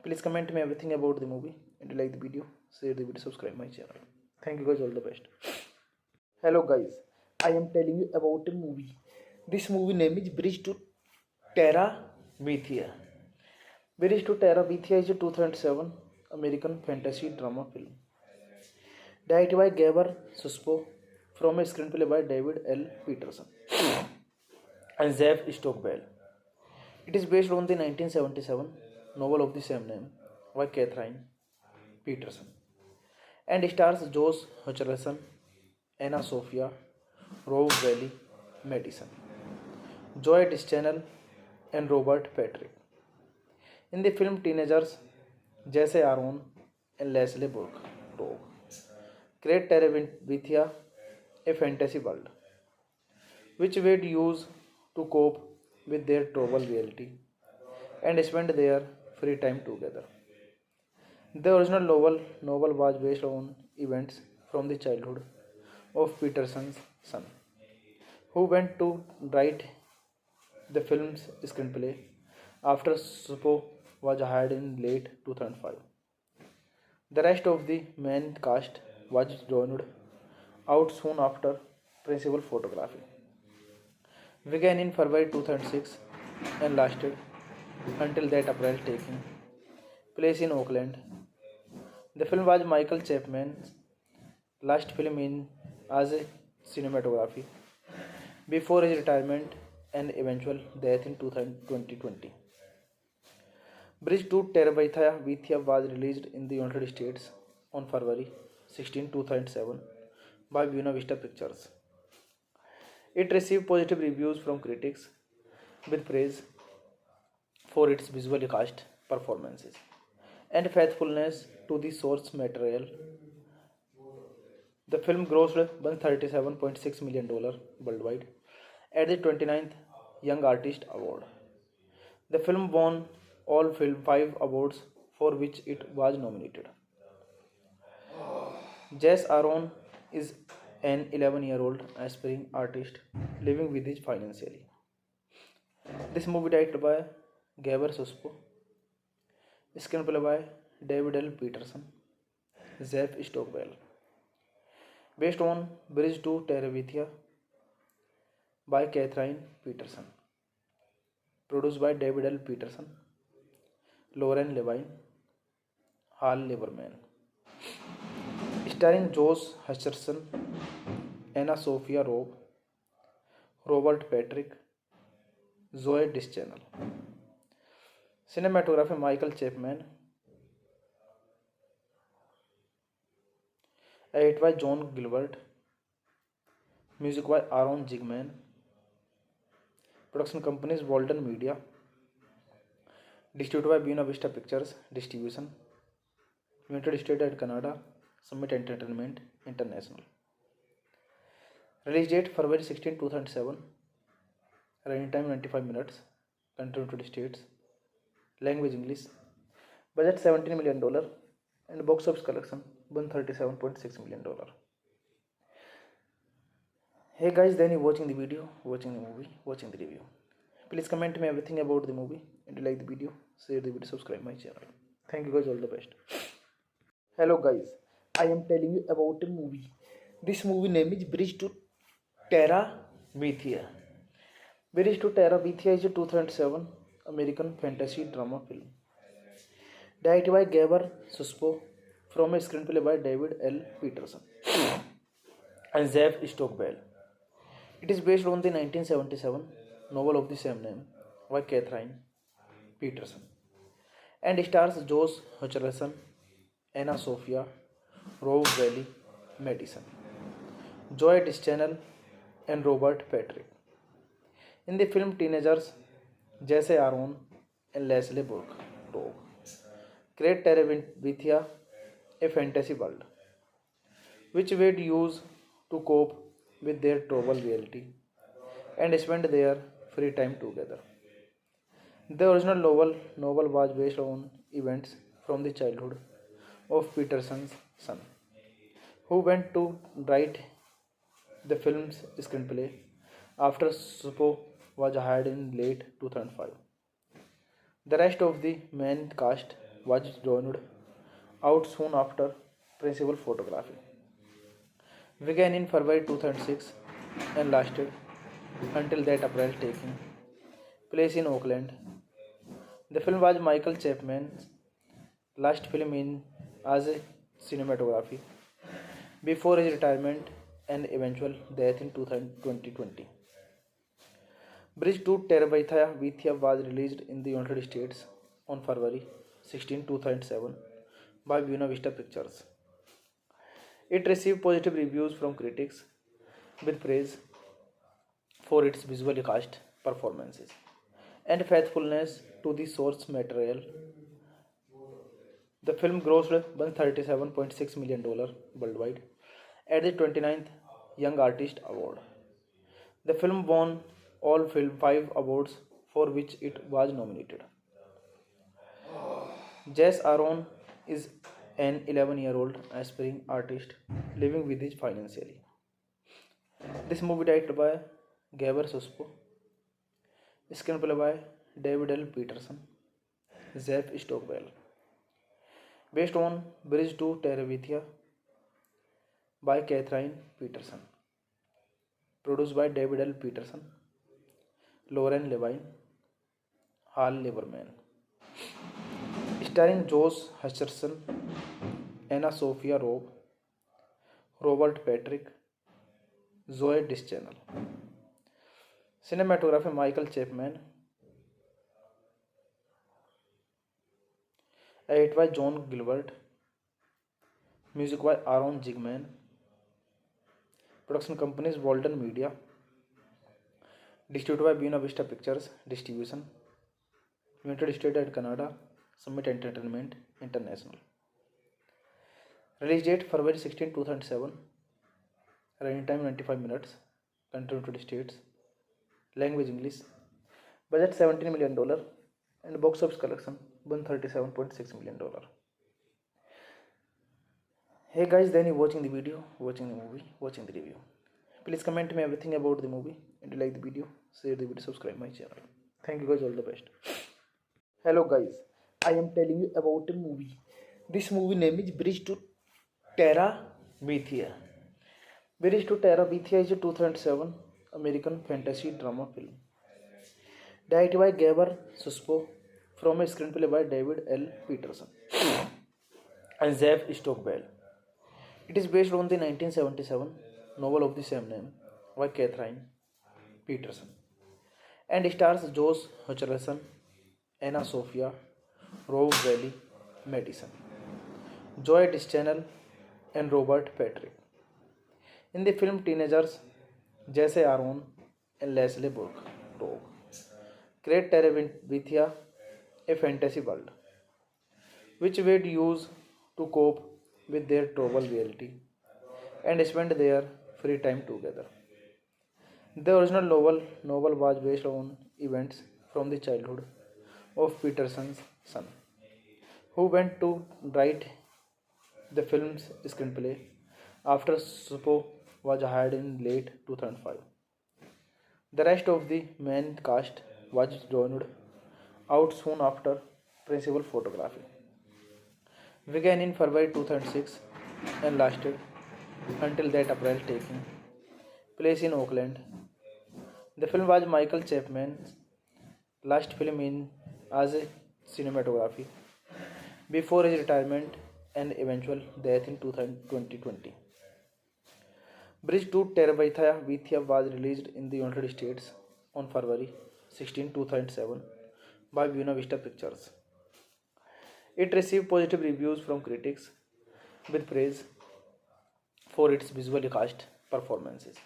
Please comment me everything about the movie and you like the video, share the video, subscribe my channel. Thank you guys, all the best. Hello guys, I am telling you about a movie. This movie name is Bridge to Terabithia. Bridge to Terabithia is a 2007 American fantasy drama film. Directed by Gabor Suspo from a screenplay by David L. Peterson and Jeff Stockwell. It is based on the 1977 novel of the same name by Catherine Peterson and stars Josh Hutcherson, Anna Sophia Robb, Madison, Zoe Deschanel, and Robert Patrick. In the film, teenagers Jesse Aaron and Leslie Burke create Terabithia, a fantasy world, which they'd use to cope with their troubled reality and spend their free time together. The original novel was based on events from the childhood of Peterson's son, who went to write the film's screenplay after Supo was hired in late 2005. The rest of the main cast was joined out soon after. Principal photography began in February 2006 and lasted until that April, taking place in Oakland. The film was Michael Chapman's last film in as a cinematography before his retirement and eventual death in 2020. Bridge to Terabithia was released in the United States on February 16, 2007 by Buena Vista Pictures. It received positive reviews from critics with praise for its visual cast performances and faithfulness to the source material. The film grossed $137.6 million worldwide at the 29th Young Artist Award. The film won all five awards for which it was nominated. Jess Aaron is an 11-year-old aspiring artist living with his financially. This movie directed by Gabor Suspo, screenplay by David L. Peterson, Zeph Stockwell, based on Bridge to Terabithia by Catherine Peterson, produced by David L. Peterson, Lauren Levine, Hal Lieberman, starring Josh Hutcherson, Anna Sophia Robb, Robert Patrick, Zoe Deschanel. Cinematography Michael Chapman. Edit by John Gilbert. Music by Aaron Zigman. Production companies Walden Media. Distributed by Buena Vista Pictures Distribution. United States and Canada. Summit Entertainment International. Release date February 16, 2007. Running time 95 minutes. Country United States. Language English. Budget $17 million and box office collection $137.6 million. Hey guys, then you watching the video, watching the movie, watching the review. Please comment me everything about the movie and like the video, share the video, subscribe my channel. Thank you guys, all the best. Hello guys, I am telling you about a movie. This movie name is Bridge to Terabithia. Bridge to Terabithia is a 2007 American fantasy drama film. Directed by Gabor Suspo from a screenplay by David L. Peterson and Zeph Stockwell. It is based on the 1977 novel of the same name by Catherine Peterson and stars Josh Hutcherson, Anna Sophia, Rob Valley Madison, Zoe Deschanel, and Robert Patrick. In the film, teenagers Jesse Aaron and Leslie Burke create Terabithia, a fantasy world, which would use to cope with their troubled reality and spend their free time together. The original novel was based on events from the childhood of Peterson's son, who went to write the film's screenplay after Suppo was hired in late 2005. The rest of the main cast was joined out soon after. Principal photography began in February 2006 and lasted until that April, taking place in Oakland. The film was Michael Chapman's last film in as a cinematography before his retirement and eventual death in 2020. Bridge to Terabithia was released in the United States on February 16, 2007 by Buena Vista Pictures. It received positive reviews from critics with praise for its visual cast performances and faithfulness to the source material. The film grossed $137.6 million worldwide at the 29th Young Artist Award. The film won all 5 awards for which it was nominated. Jess Aaron is an 11-year-old aspiring artist living with his financially. This movie directed by Gabor Suspo, screenplay by David L. Peterson, Zeph Stockwell, based on Bridge to Terabithia by Catherine Peterson, produced by David L. Peterson, Lauren Levine, Hal Lieberman, starring Josh Hutcherson, Anna Sophia Robb, Robert Patrick, Zoe Deschanel. Cinematography Michael Chapman. Edit by John Gilbert. Music by Aaron Zigman. Production companies Walden Media. Distributed by Buena Vista Pictures Distribution. United States and Canada. Summit Entertainment International. Release date February 16, 2007. Running time 95 minutes. Country United States. Language English. Budget $17 million and box office collection won $37.6 million. Hey guys, then you watching the video, watching the movie, watching the review. Please comment me everything about the movie. And you like the video, share the video, subscribe my channel. Thank you guys, all the best. Hello guys, I am telling you about a movie. This movie name is Bridge to Terabithia. Bridge to Terabithia is a 2007 American fantasy drama film. Directed by Gabor Suspo from a screenplay by David L. Peterson and Zev Stockbell. It is based on the 1977 novel of the same name by Catherine Peterson and stars Josh Hutcherson, Anna Sophia, Rob Valley, Madison, Joy Deschanel, and Robert Patrick. In the film, teenagers Jesse Aaron and Leslie Burke create Terabithia, a fantasy world, which they'd use to cope with their troubled reality and spend their free time together. The original novel was based on events from the childhood of Peterson's son, who went to write the film's screenplay after Suppo was hired in late 2005. The rest of the main cast was joined out soon after principal photography. Began in February 2006 and lasted until that April, taking place in Oakland. The film was Michael Chapman's last film in as a cinematography before his retirement and eventual death in 2020. Bridge to Terabithia was released in the United States on February 16, 2007 by Buena Vista Pictures. It received positive reviews from critics with praise for its visual cast performances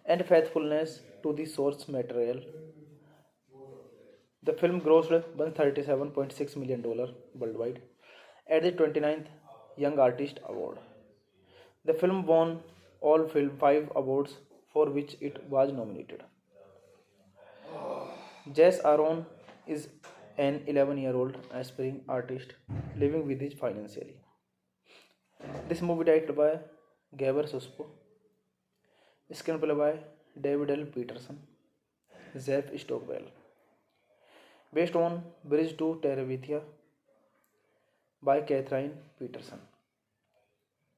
and faithfulness to the source material. The film grossed $137.6 million worldwide at the 29th Young Artist Award. The film won all 5 awards for which it was nominated. Jess Aaron is an 11-year-old aspiring artist living with his financially. This movie directed by Gabor Suspo, screenplay by David L. Peterson, Zev Stockbell. Based on Bridge to Terabithia by Catherine Peterson.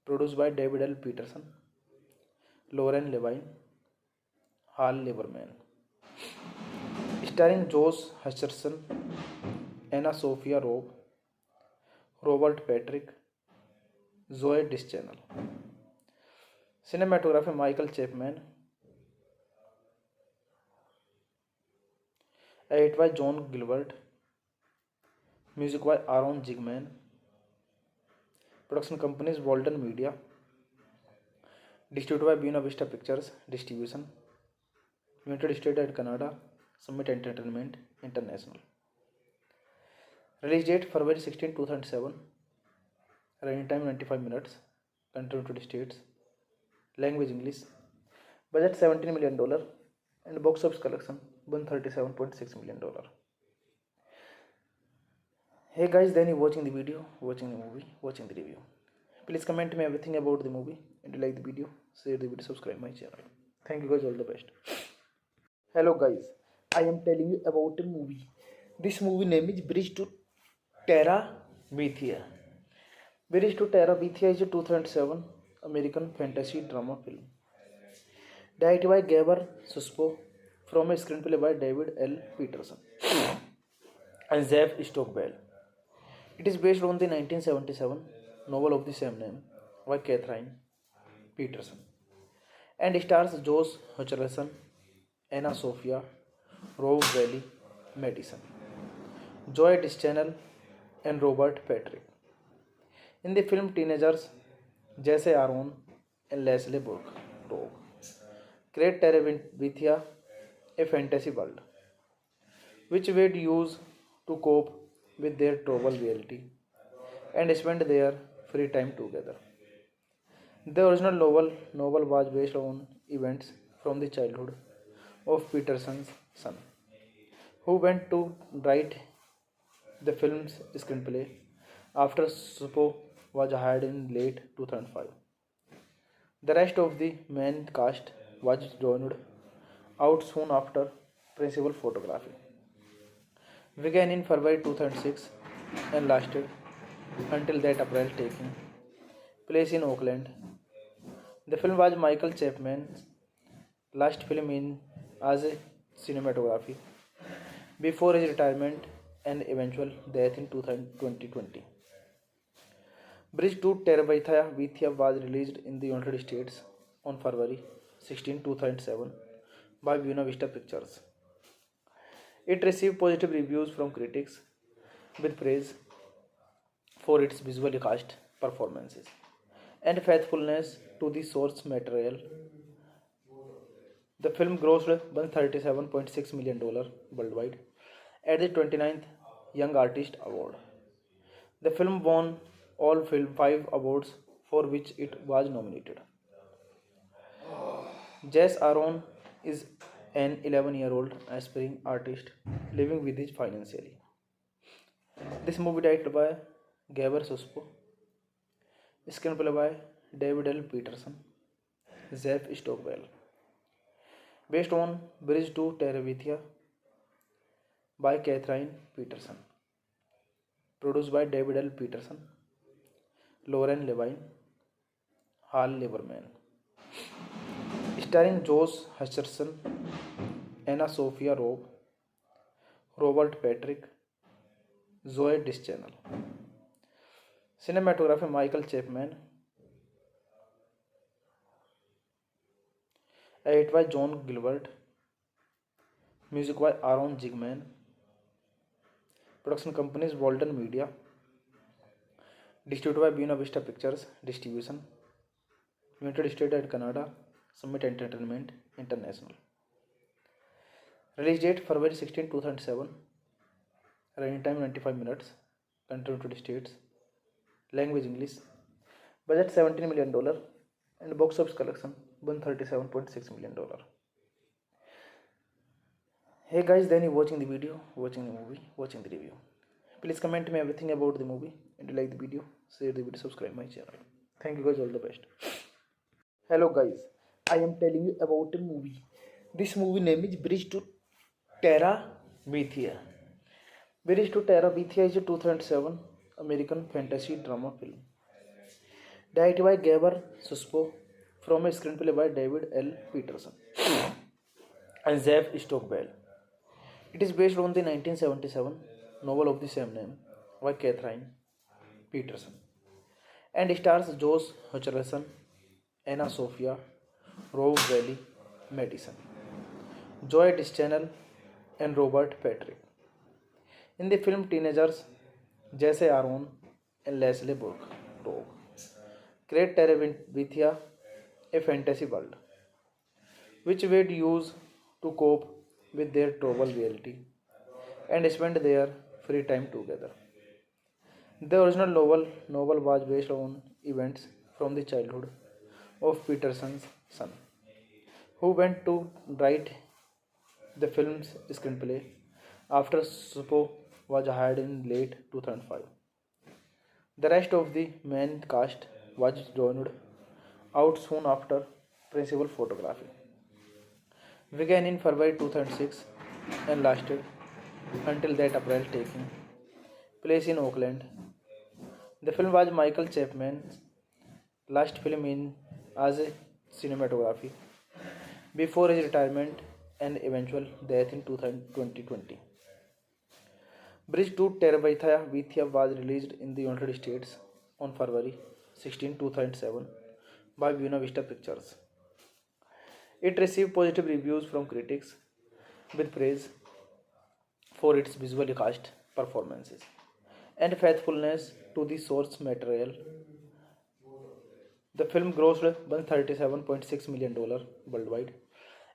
Produced by David L. Peterson, Lauren Levine, Hal Lieberman. Starring Josh Hutcherson, Anna Sophia Robb, Robert Patrick, Zoe Deschanel. Cinematography Michael Chapman. Edit by John Gilbert. Music by Aaron Zigman. Production companies Walden Media. Distributed by Buena Vista Pictures. Distribution United States and Canada. Summit Entertainment International. Release date February 16, 2007. Running time 95 minutes. Country United States. Language English. Budget $17 million and box office collection $137.6 million. Hey guys, then you watching the video, watching the movie, watching the review. Please comment me everything about the movie and you like the video, share the video, subscribe my channel. Thank you guys, all the best. Hello guys, I am telling you about a movie. This movie name is Bridge to Terabithia. Bridge to Terabithia is a 2007 American fantasy drama film. Directed by Gabor Suspo from a screenplay by David L. Peterson and Zev Stockbell. It is based on the 1977 novel of the same name by Catherine Peterson and stars Josh Hutcherson, Anna Sophia, Rob Valley, Madison, Joy Deschanel, and Robert Patrick. In the film, teenagers Jesse Aaron and Leslie Burke create Terabithia, a fantasy world, which they'd use to cope with their troubled reality and spend their free time together. The original novel was based on events from the childhood of Peterson's son, who went to write the film's screenplay after Suppo was hired in late 2005. The rest of the main cast was joined out soon after principal photography. Began in February 2006 and lasted until that April, taking place in Oakland. The film was Michael Chapman's last film in as a cinematography before his retirement and eventual death in 2020. Bridge to Terabithia was released in the United States on February 16, 2007 by Buena Vista Pictures. It received positive reviews from critics with praise for its visually cast performances and faithfulness to the source material. The film grossed $137.6 million worldwide at the 29th Young Artist Award. The film won all five awards for which it was nominated. Jess Aaron is an 11-year-old aspiring artist living with his financially. This movie directed by Gaber Suspo, screenplay by David L. Peterson, Zeph Stockwell, based on Bridge to Terabithia by Catherine Peterson, produced by David L. Peterson, Lauren Levine, Hal Lieberman, starring Josh Hutcherson, Anna Sophia Robb, Robert Patrick, Zoe Deschanel. Cinematography Michael Chapman. Edit by John Gilbert. Music by Aaron Zigman. Production companies Walden Media. Distributed by Buena Vista Pictures. Distribution United States and Canada. Summit Entertainment International. Release date February 16, 2007. Running time 95 minutes. Country United States. Language English. Budget $17 million and box office collection $137.6 million. Hey guys, then you watching the video, watching the movie, watching the review. Please comment me everything about the movie and you like the video, share the video, subscribe my channel. Thank you guys, all the best. Hello guys, I am telling you about a movie. This movie name is Bridge to Terabithia. Bridge to Terabithia is a 2007 American fantasy drama film. Directed by Gaber Suspo from a screenplay by David L. Peterson and Zeph Stockwell. It is based on the 1977 novel of the same name by Catherine Peterson and stars Josh Hutcherson, Anna Sophia Robb Madison, Zoe Deschanel, and Robert Patrick. In the film, teenagers Jesse Aaron and Leslie Burke create Terabithia, a fantasy world, which would use to cope with their troubled reality and spend their free time together. The original novel was based on events from the childhood of Peterson's son, who went to write the film's screenplay after Suppo was hired in late 2005. The rest of the main cast was joined out soon after principal photography. Began in February 2006 and lasted until that April, taking place in Oakland. The film was Michael Chapman's last film in as a cinematography before his retirement and eventual death in 2020. Bridge to Terabithia was released in the United States on February 16, 2007 by Buena Vista Pictures. It received positive reviews from critics with praise for its visually cast performances and faithfulness to the source material. The film grossed $137.6 million worldwide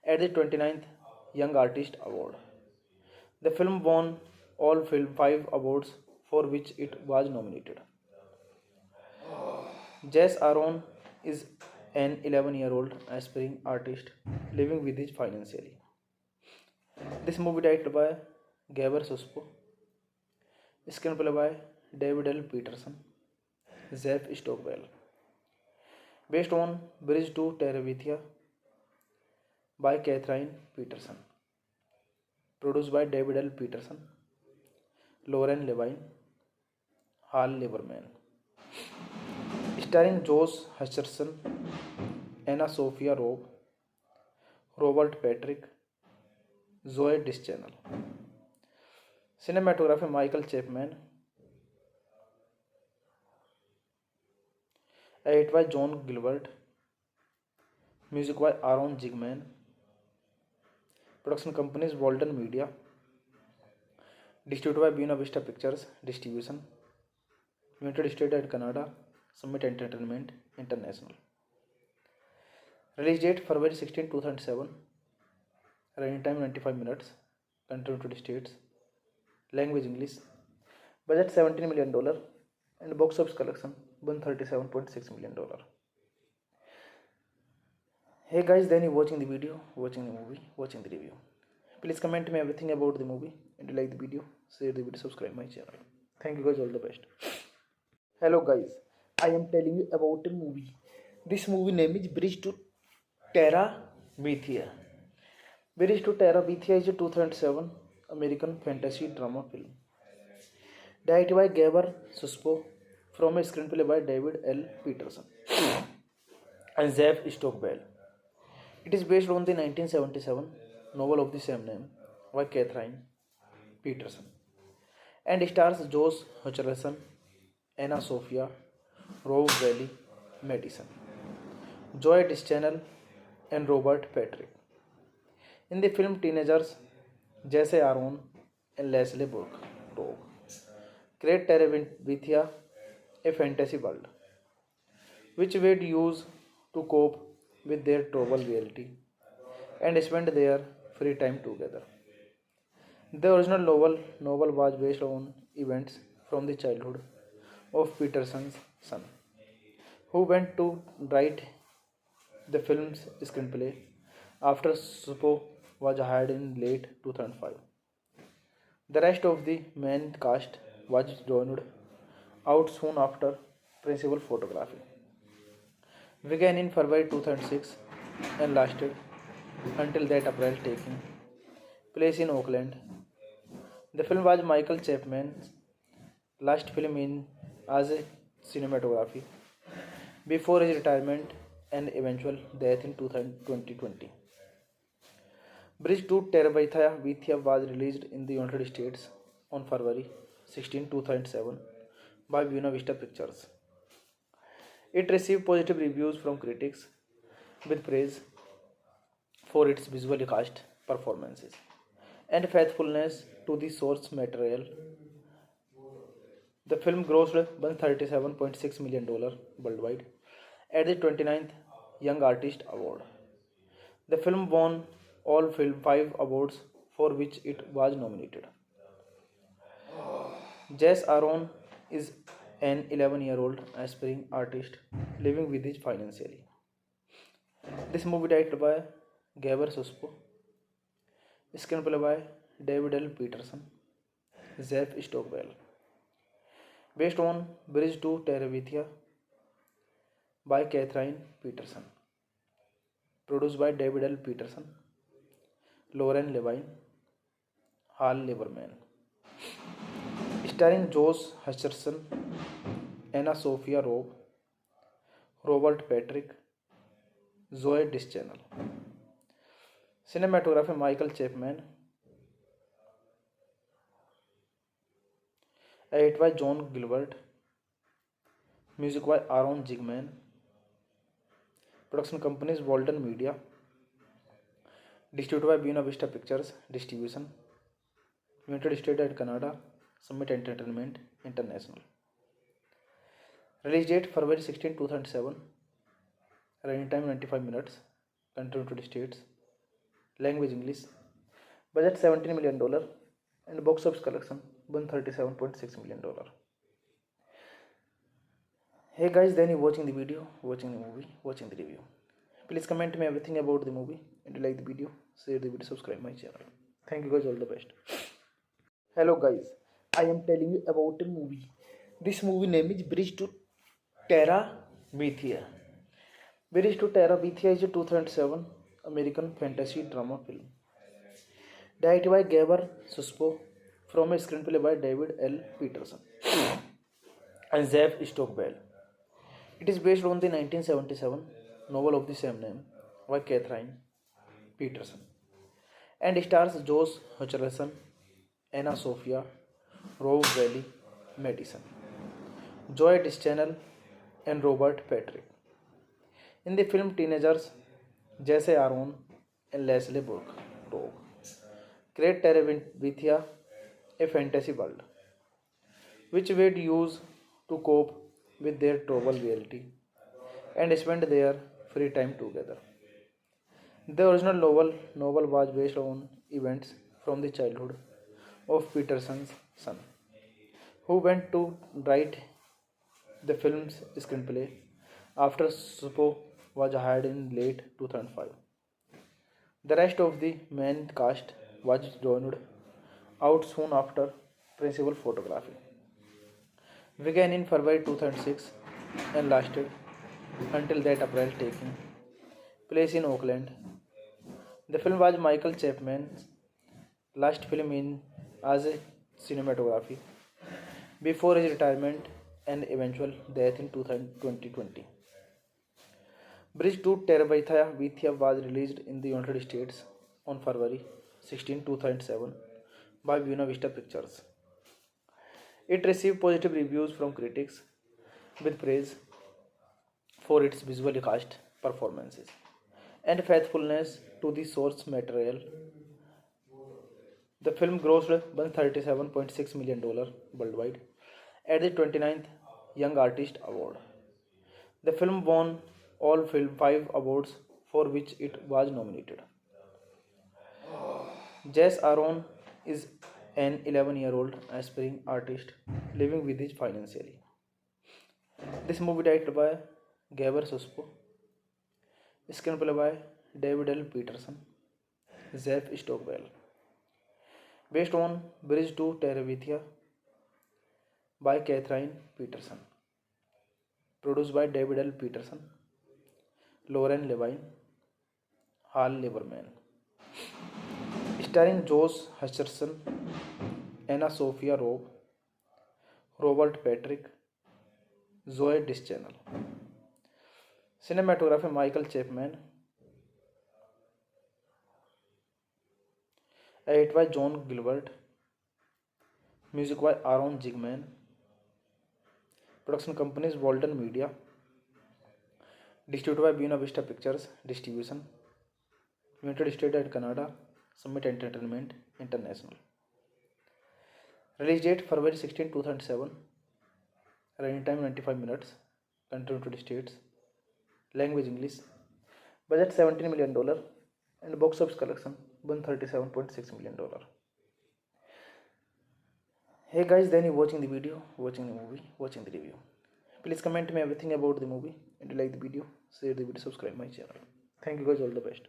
at the 29th Young Artist Award. The film won all five awards for which it was nominated. Jess Aaron is an 11-year-old aspiring artist living with his financially. This movie directed by Gaber Suspo, Screenplay by David L. Peterson, Jeff Stockwell. Based on Bridge to Terabithia by Catherine Peterson. Produced by David L. Peterson, Lauren Levine, Hal Lieberman. Starring Josh Hutcherson, Anna Sophia Robb, Robert Patrick, Zoe Deschanel. Cinematography Michael Chapman. Edit by John Gilbert. Music by Aaron Zigman. Production companies Walden Media. Distributed by Buena Vista Pictures Distribution. United States and Canada. Summit Entertainment International. Release date February 16, 2007. Running time 95 minutes. Country United States. Language English. Budget $17 million and box office collection $137.6 million. Hey guys, then you watching the video, watching the movie, watching the review. Please comment me everything about the movie and you like the video, share the video, subscribe my channel. Thank you guys, all the best. Hello guys, I am telling you about a movie. This movie name is Bridge to Terabithia. Bridge to Terabithia is a 2007 American fantasy drama film. Directed by Gabor Suspo from a screenplay by David L. Peterson and Jeff Stockwell. It is based on the 1977 novel of the same name by Catherine Peterson and stars Josh Hutcherson, Anna Sophia, Rob Valley Madison, Zoe Deschanel, and Robert Patrick. In the film, teenagers Jesse Aaron and Leslie Burke create Terabithia, a fantasy world, which would use to cope with their troubled reality and spend their free time together. The original novel was based on events from the childhood of Peterson's son, who went to write the film's screenplay after Suppo was hired in late 2005. The rest of the main cast was joined out soon after principal photography. Began in February 2006 and lasted until that April, taking place in Oakland. The film was Michael Chapman's last film in as a cinematography before his retirement and eventual death in 2020. Bridge to Terabithia was released in the United States on February 16, 2007 by Buena Vista Pictures. It received positive reviews from critics with praise for its visually cast performances and faithfulness to the source material. The film grossed $137.6 million worldwide at the 29th Young Artist Award. The film won all 5 awards for which it was nominated. Jess Aaron is an 11-year-old aspiring artist living with his financially. This movie directed by Gabor Suspo, screenplay by David L. Peterson, Jeff Stockwell. Based on Bridge to Terabithia by Catherine Peterson. Produced by David L. Peterson, Lauren Levine, Hal Lieberman. Starring Josh Hutcherson, Anna Sophia Robb, Robert Patrick, Zoe Deschanel. Cinematography Michael Chapman. Edit by John Gilbert. Music by Aaron Zigman. Production companies Walden Media. Distributed by Buena Vista Pictures Distribution. United States and Canada. Summit Entertainment International. Release date February 16, 2007. Running time 95 minutes. Country United States. Language English. Budget $17 million and box office collection $137.6 million. Hey guys, then you watching the video, watching the movie, watching the review. Please comment me everything about the movie and you like the video, share the video, subscribe my channel. Thank you guys, all the best. Hello guys, I am telling you about a movie. This movie name is Bridge to Terabithia. Bridge to Terabithia is a 2007 American fantasy drama film. Directed by Gabor Suspo from a screenplay by David L. Peterson and Zev Stockbell. It is based on the 1977 novel of the same name by Catherine Peterson and stars Josh Hutcherson, Anna Sophia, Rob Valley, Madison, Joy Deschanel, and Robert Patrick. In the film, teenagers Jesse Aaron and Leslie Burke create Terabithia, a fantasy world, which would use to cope with their troubled reality and spend their free time together. The original novel was based on events from the childhood of Peterson's son, who went to write the film's screenplay after Suppo was hired in late 2005. The rest of the main cast was joined out soon after. Principal photography began in February 2006 and lasted until that April, taking place in Oakland. The film was Michael Chapman's last film in as a cinematography before his retirement and eventual death in 2020. Bridge to Terabithia was released in the United States on February 16, 2007 by Buena Vista Pictures. It received positive reviews from critics with praise for its visual cast performances and faithfulness to the source material. The film grossed $137.6 million worldwide at the 29th Young Artist Award. The film won all five awards for which it was nominated. Jess Aaron is an 11-year-old aspiring artist living with his financially. This movie directed by Gabor Suspo, screenplay by David L. Peterson, Zev Stockbell, based on Bridge to Terabithia by Catherine Peterson, produced by David L. Peterson, Lauren Levine, Hal Lieberman, starring Josh Hutcherson, Anna Sophia Robb, Robert Patrick, Zoe Deschanel. Cinematography Michael Chapman. Edit by John Gilbert. Music by Aaron Zigman. Production companies Walden Media. Distributed by Buena Vista Pictures. Distribution United States and Canada. Summit Entertainment International. Release date February 16, 2007. Running time 95 minutes. Country United States. Language English. Budget $17 million and box office collection $137.6 million. Hey guys, then you watching the video, watching the movie, watching the review. Please comment me everything about the movie and like the video, share the video, subscribe my channel. Thank you guys, all the best.